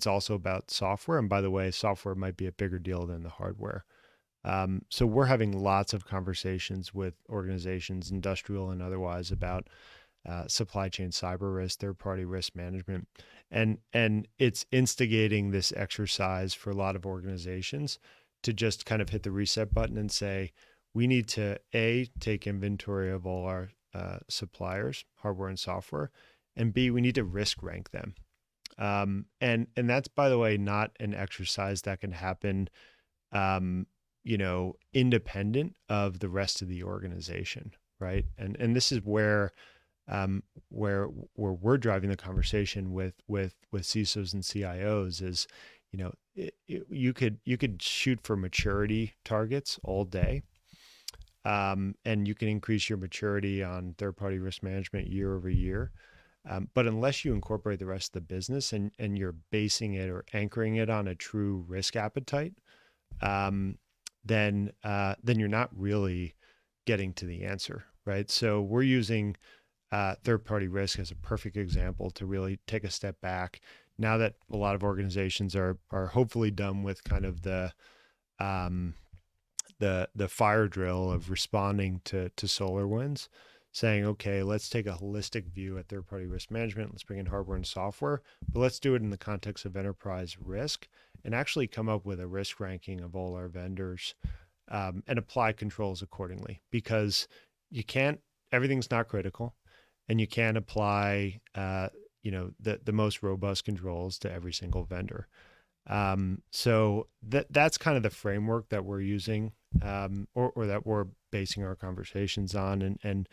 also about software. And by the way, software might be a bigger deal than the hardware. So we're having lots of conversations with organizations, industrial and otherwise, about supply chain cyber risk, third-party risk management, and it's instigating this exercise for a lot of organizations to just kind of hit the reset button and say, we need to take inventory of all our suppliers, hardware and software, and B, we need to risk rank them. And that's, by the way, not an exercise that can happen independent of the rest of the organization, right? And this is where we're driving the conversation with CISOs and CIOs is, you could shoot for maturity targets all day, and you can increase your maturity on third-party risk management year over year. But unless you incorporate the rest of the business and you're basing it or anchoring it on a true risk appetite, then you're not really getting to the answer, right? So we're using third-party risk as a perfect example to really take a step back. Now that a lot of organizations are hopefully done with kind of the fire drill of responding to SolarWinds, saying, okay, let's take a holistic view at third-party risk management. Let's bring in hardware and software, but let's do it in the context of enterprise risk and actually come up with a risk ranking of all our vendors, and apply controls accordingly, because everything's not critical, and you can't apply, the most robust controls to every single vendor. So that's kind of the framework that we're using, or that we're basing our conversations on. And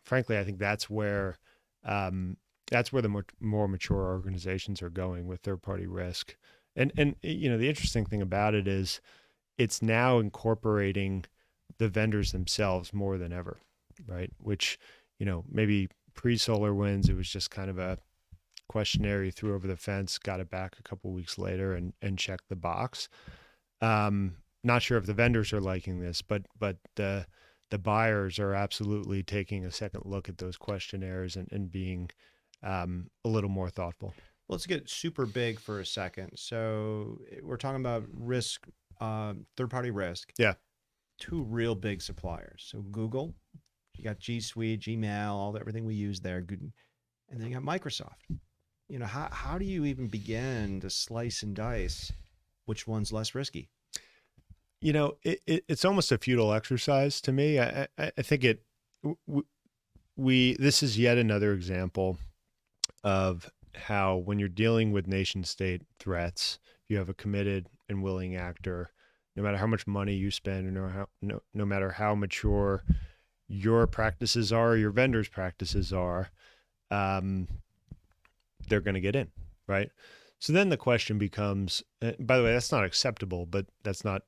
frankly, I think that's where the more mature organizations are going with third-party risk. And the interesting thing about it is it's now incorporating the vendors themselves more than ever, right? Which, maybe pre-SolarWinds, it was just kind of a questionnaire you threw over the fence, got it back a couple of weeks later and checked the box. Not sure if the vendors are liking this, but the buyers are absolutely taking a second look at those questionnaires and being a little more thoughtful. Let's get super big for a second. So we're talking about risk, third-party risk. Yeah. Two real big suppliers. So Google, you got G Suite, Gmail, everything we use there. And then you got Microsoft. How do you even begin to slice and dice which one's less risky? It's almost a futile exercise to me. I think this is yet another example of how, when you're dealing with nation state threats, you have a committed and willing actor, no matter how much money you spend, or no matter how mature your practices are, or your vendors' practices are, they're going to get in, right? So then the question becomes, by the way, that's not acceptable, but that's not,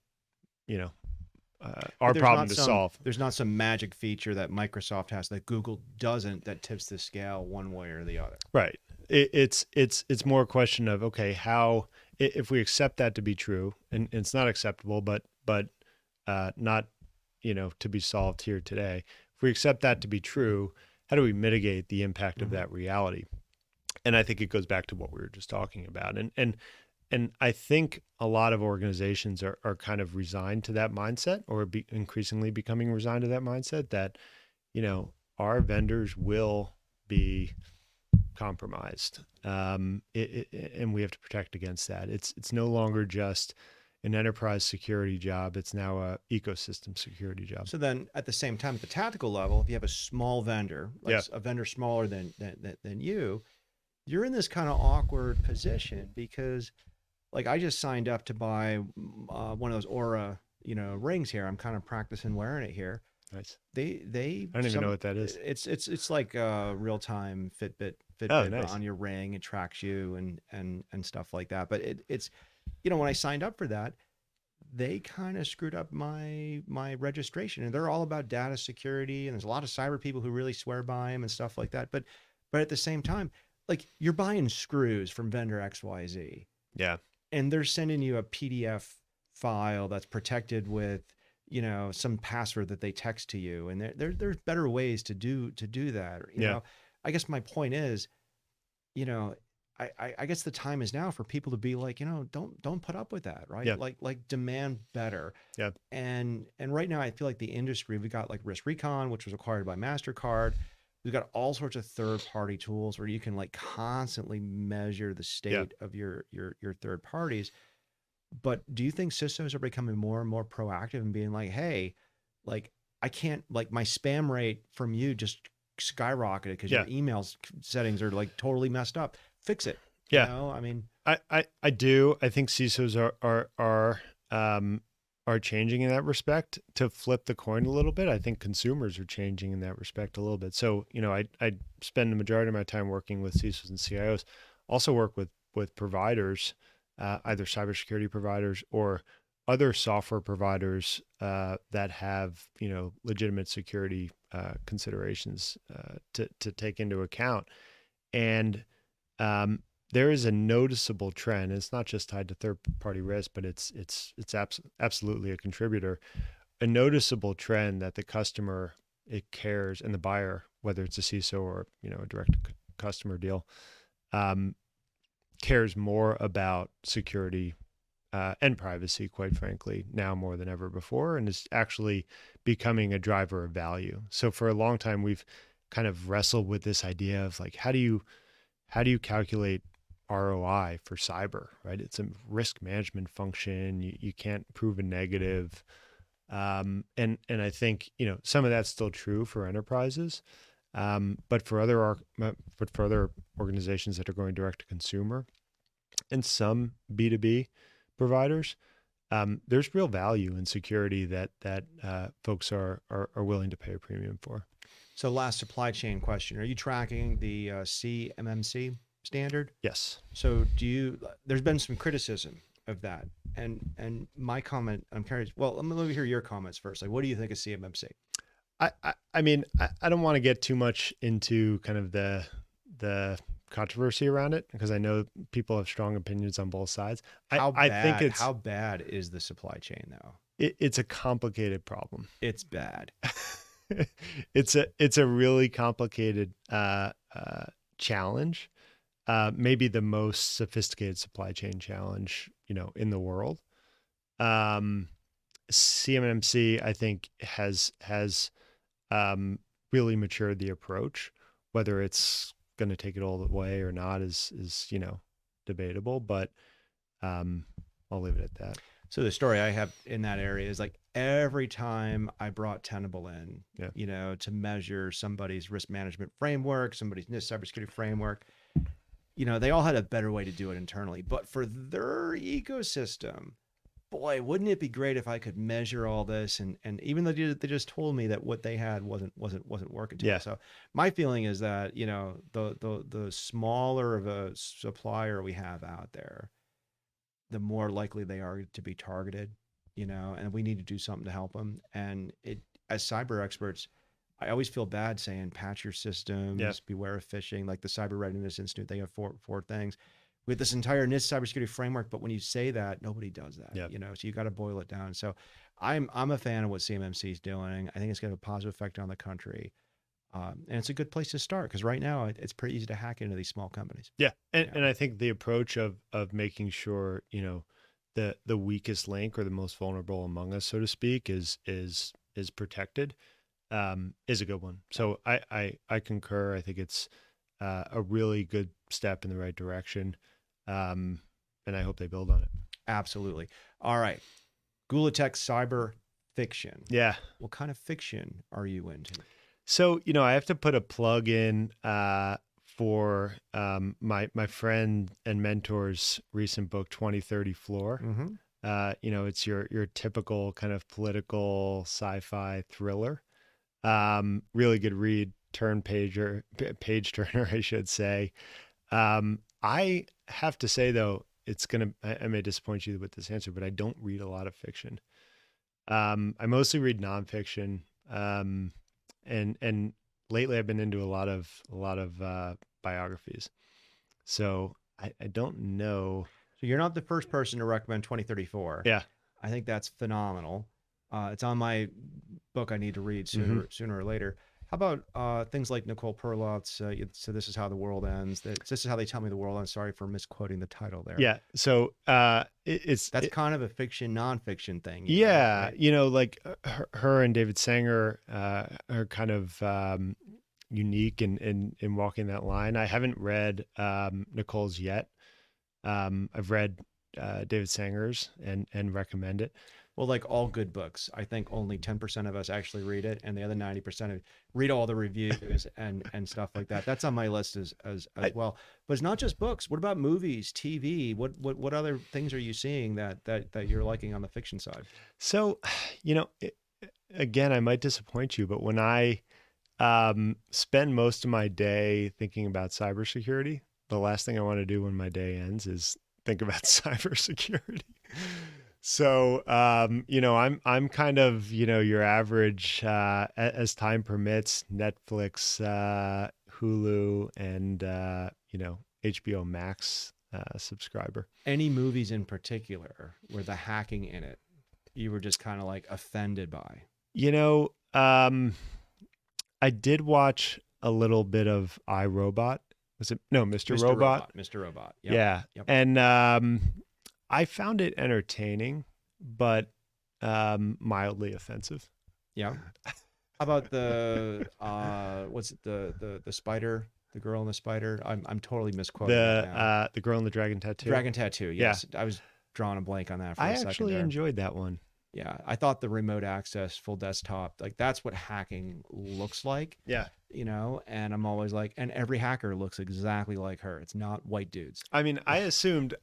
our problem to solve. There's not some magic feature that Microsoft has that Google doesn't that tips the scale one way or the other. Right. It's more a question of, okay, how, if we accept that to be true, and it's not acceptable, but not, to be solved here today. If we accept that to be true, how do we mitigate the impact of that reality? And I think it goes back to what we were just talking about. And I think a lot of organizations are kind of resigned to that mindset, or increasingly becoming resigned to that mindset that, our vendors will be compromised. And we have to protect against that. It's no longer just an enterprise security job. It's now a ecosystem security job. So then at the same time, at the tactical level, if you have a small vendor, like a vendor smaller than you're in this kind of awkward position because like I just signed up to buy one of those Aura, rings here. I'm kind of practicing wearing it here. Nice. I don't even know what that is. It's like a real time Fitbit nice. on your ring. It tracks you and stuff like that. But it's when I signed up for that, they kind of screwed up my registration, and they're all about data security. And there's a lot of cyber people who really swear by them and stuff like that. But at the same time, like you're buying screws from vendor XYZ. Yeah. And they're sending you a PDF file that's protected with, some password that they text to you. And there's better ways to do that. You know, I guess my point is, I guess the time is now for people to be like, don't put up with that, right? Yeah. Like demand better. Yeah. And right now I feel like the industry, we got like Risk Recon, which was acquired by MasterCard. We've got all sorts of third-party tools where you can like constantly measure the state of your third parties. But do you think CISOs are becoming more and more proactive and being like, hey, like I can't, like my spam rate from you just skyrocketed because your email settings are like totally messed up. Fix it. Yeah. I mean, I do. I think CISOs are changing in that respect. To flip the coin a little bit, I think consumers are changing in that respect a little bit. So, I spend the majority of my time working with CISOs and CIOs, also work with providers, either cybersecurity providers or other software providers that have, legitimate security considerations to take into account. And there is a noticeable trend. It's not just tied to third-party risk, but it's absolutely a contributor. A noticeable trend that the customer cares, and the buyer, whether it's a CISO or a direct customer deal, cares more about security and privacy, quite frankly, now more than ever before, and is actually becoming a driver of value. So for a long time, we've kind of wrestled with this idea of like, how do you calculate ROI for cyber, right? It's a risk management function. You can't prove a negative. And I think, some of that's still true for enterprises. But for other organizations that are going direct to consumer and some B2B providers, there's real value in security that folks are willing to pay a premium for. So last supply chain question, are you tracking the CMMC standard? Yes. So there's been some criticism of that. And my comment, I'm curious, well, let me hear your comments first. Like, what do you think of CMMC? I mean, I don't want to get too much into kind of the controversy around it, because I know people have strong opinions on both sides. How bad is the supply chain though? It's a complicated problem. It's bad. It's a really complicated challenge. Maybe the most sophisticated supply chain challenge, in the world. CMMC, I think, has really matured the approach. Whether it's going to take it all the way or not is debatable, but I'll leave it at that. So the story I have in that area is like every time I brought Tenable in, to measure somebody's risk management framework, somebody's NIST cybersecurity framework, they all had a better way to do it internally. But for their ecosystem, boy, wouldn't it be great if I could measure all this? And even though they just told me that what they had wasn't working too well. So my feeling is that, the smaller of a supplier we have out there, the more likely they are to be targeted, and we need to do something to help them. And as cyber experts, I always feel bad saying patch your systems, beware of phishing. Like the Cyber Readiness Institute, they have four things. We have this entire NIST cybersecurity framework, but when you say that, nobody does that. So you got to boil it down. So I'm a fan of what CMMC is doing. I think it's going to have a positive effect on the country. And it's a good place to start because right now it's pretty easy to hack into these small companies. Yeah. And, Yeah. and I think the approach of making sure, the weakest link or the most vulnerable among us, so to speak, is protected, is a good one. So I concur. I think it's a really good step in the right direction. And I hope they build on it. Absolutely. All right. Gula Tech cyber fiction. Yeah. What kind of fiction are you into? So, I have to put a plug in for my friend and mentor's recent book, 2030 Floor. Mm-hmm. It's your typical kind of political sci-fi thriller. Really good read, page turner, I should say. I have to say though, I may disappoint you with this answer, but I don't read a lot of fiction. I mostly read nonfiction. And lately I've been into a lot of biographies. So I don't know. So you're not the first person to recommend 2034. Yeah. I think that's phenomenal. It's on my book I need to read sooner or later. How about things like Nicole Perlot's So This Is How the World Ends? This is How They Tell Me the World Ends. Sorry for misquoting the title there. Yeah. So that's kind of a fiction, nonfiction thing. Yeah. Right? Like her and David Sanger are kind of unique in walking that line. I haven't read Nicole's yet. I've read David Sanger's and recommend it. Well, like all good books, I think only 10% of us actually read it, and the other 90% read all the reviews and stuff like that. That's on my list as well. But it's not just books. What about movies, TV? What other things are you seeing that you're liking on the fiction side? So, again, I might disappoint you, but when I spend most of my day thinking about cybersecurity, the last thing I want to do when my day ends is think about cybersecurity. So, I'm kind of, your average, as time permits, Netflix, Hulu, and, HBO Max subscriber. Any movies in particular where the hacking in it, you were just kind of like offended by? I did watch a little bit of iRobot. Was it? No, Mr. Robot. Mr. Robot. Yep. Yeah. Yep. And, I found it entertaining, but mildly offensive. Yeah. How about the what's it, the spider, the girl in the spider? I'm totally misquoting the girl in the dragon tattoo. Dragon tattoo. Yes, yeah. I was drawing a blank on that for a second. I actually enjoyed that one. Yeah, I thought the remote access full desktop, like that's what hacking looks like. Yeah. And I'm always like, and every hacker looks exactly like her. It's not white dudes. I mean, I assumed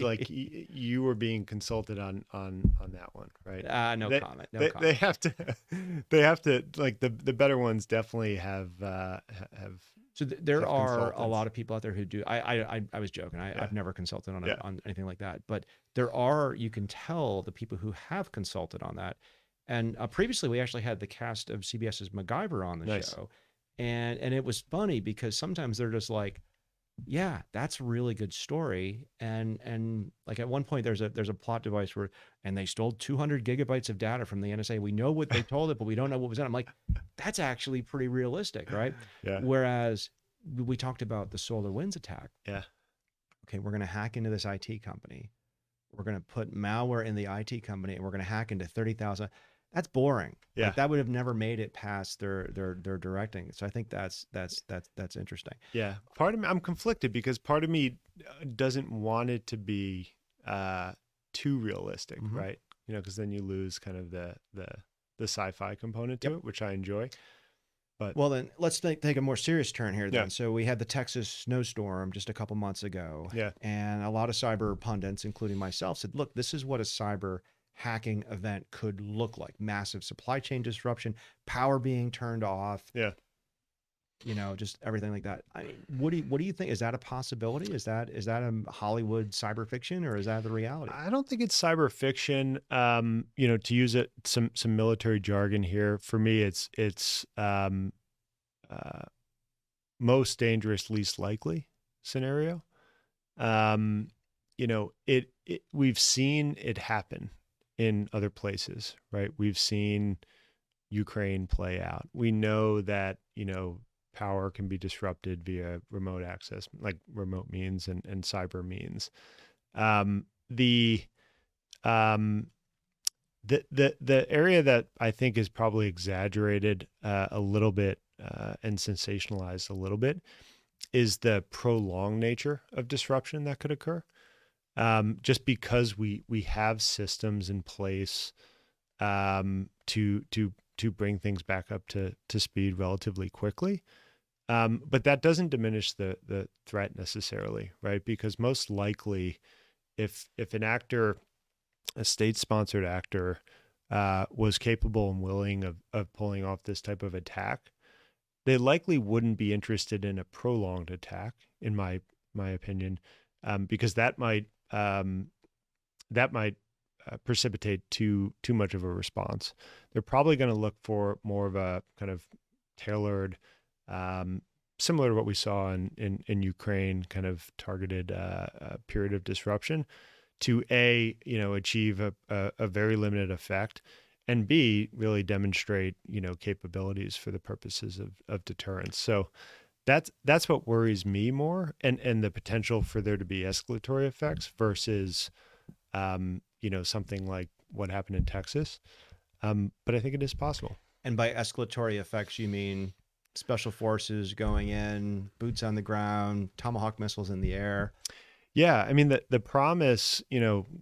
like you were being consulted on that one, right? No comment. No comment. They have to like the better ones definitely have. So there are a lot of people out there who do. I was joking. I've never consulted on anything like that, but you can tell the people who have consulted on that. And previously we actually had the cast of CBS's MacGyver on the show. And it was funny because sometimes they're just like, yeah, that's a really good story. And like at one point there's a plot device and they stole 200 gigabytes of data from the NSA. We know what they told it, but we don't know what was in it. I'm like, that's actually pretty realistic, right? Yeah. Whereas we talked about the SolarWinds attack. Yeah. Okay, we're going to hack into this IT company. We're going to put malware in the IT company and we're going to hack into 30,000. That's boring. Yeah. Like that would have never made it past their directing. So I think that's interesting. Yeah. Part of me, I'm conflicted because part of me doesn't want it to be too realistic, right? Because then you lose kind of the sci-fi component to it, which I enjoy. But well, then let's take a more serious turn here. Then, yeah. So we had the Texas snowstorm just a couple months ago. Yeah. And a lot of cyber pundits, including myself, said, "Look, this is what a cyber hacking event could look like: massive supply chain disruption, power being turned off. Yeah. Just everything like that." I mean, what do you think? Is that a possibility? Is that a Hollywood cyber fiction, or is that the reality? I don't think it's cyber fiction. To use some military jargon here, for me, it's most dangerous, least likely scenario. We've seen it happen in other places, right? We've seen Ukraine play out. We know that, power can be disrupted via remote access, like remote means and cyber means. Um, the um, the area that I think is probably exaggerated a little bit and sensationalized a little bit is the prolonged nature of disruption that could occur. Just because we have systems in place to bring things back up to speed relatively quickly. But that doesn't diminish the threat necessarily, right? Because most likely, if an actor, a state-sponsored actor, was capable and willing of pulling off this type of attack, they likely wouldn't be interested in a prolonged attack, in my opinion, because that might precipitate too much of a response. They're probably going to look for more of a kind of tailored, similar to what we saw in Ukraine, kind of targeted period of disruption to achieve a very limited effect, and B, really demonstrate capabilities for the purposes of deterrence. So that's what worries me more, and the potential for there to be escalatory effects versus something like what happened in Texas. But I think it is possible. And by escalatory effects, you mean special forces going in, boots on the ground, Tomahawk missiles in the air? Yeah, I mean the promise,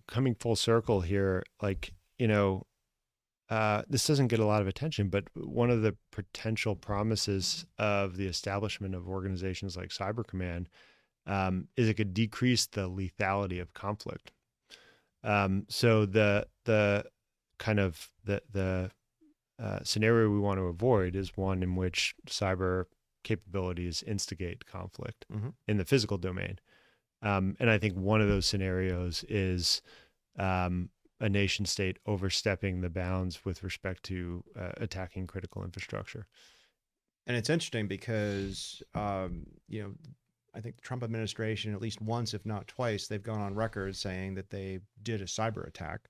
coming full circle here, like, this doesn't get a lot of attention, but one of the potential promises of the establishment of organizations like Cyber Command is it could decrease the lethality of conflict. So the kind of the scenario we want to avoid is one in which cyber capabilities instigate conflict in the physical domain. And I think one of those scenarios is a nation state overstepping the bounds with respect to attacking critical infrastructure. And it's interesting because, I think the Trump administration, at least once, if not twice, they've gone on record saying that they did a cyber attack.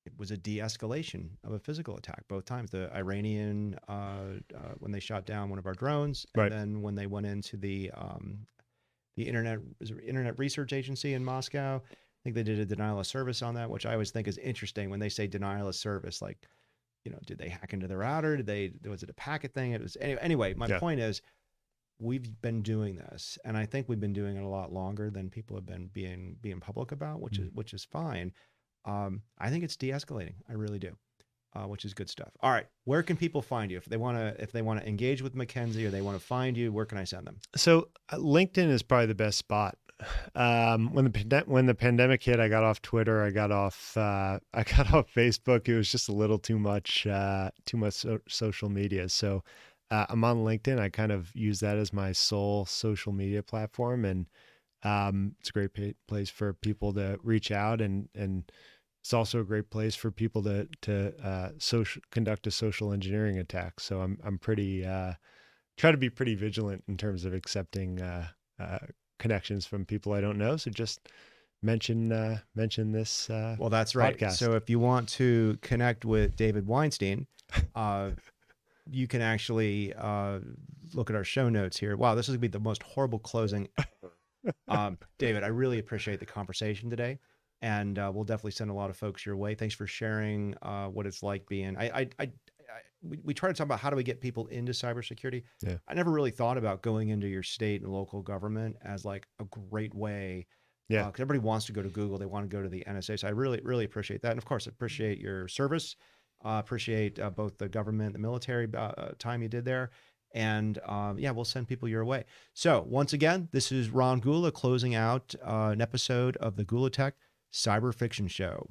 It was a de-escalation of a physical attack both times. The Iranian, when they shot down one of our drones, and Right. then when they went into the Internet Research Agency in Moscow, I think they did a denial of service on that, which I always think is interesting when they say denial of service. Like, did they hack into the router? Was it a packet thing? It was anyway. My point is, we've been doing this, and I think we've been doing it a lot longer than people have been being public about, which is fine. I think it's de-escalating. I really do, which is good stuff. All right, where can people find you if they want to engage with McKinsey or they want to find you? Where can I send them? So LinkedIn is probably the best spot. When the pandemic hit, I got off Twitter. I got off Facebook. It was just a little too much social media. So I'm on LinkedIn. I kind of use that as my sole social media platform, and it's a great place for people to reach out, and it's also a great place for people to conduct a social engineering attack. So I'm pretty try to be pretty vigilant in terms of accepting connections from people I don't know. So just mention this. Well, that's right. Podcast. So if you want to connect with David Weinstein, you can actually look at our show notes here. Wow, this is gonna be the most horrible closing ever. David, I really appreciate the conversation today, and we'll definitely send a lot of folks your way. Thanks for sharing what it's like being. We try to talk about how do we get people into cybersecurity. Yeah. I never really thought about going into your state and local government as like a great way. Yeah. Because everybody wants to go to Google, they want to go to the NSA. So I really, really appreciate that, and of course, appreciate your service. Appreciate both the government, the military time you did there. And we'll send people your way. So once again, this is Ron Gula closing out an episode of the Gula Tech Cyber Fiction Show.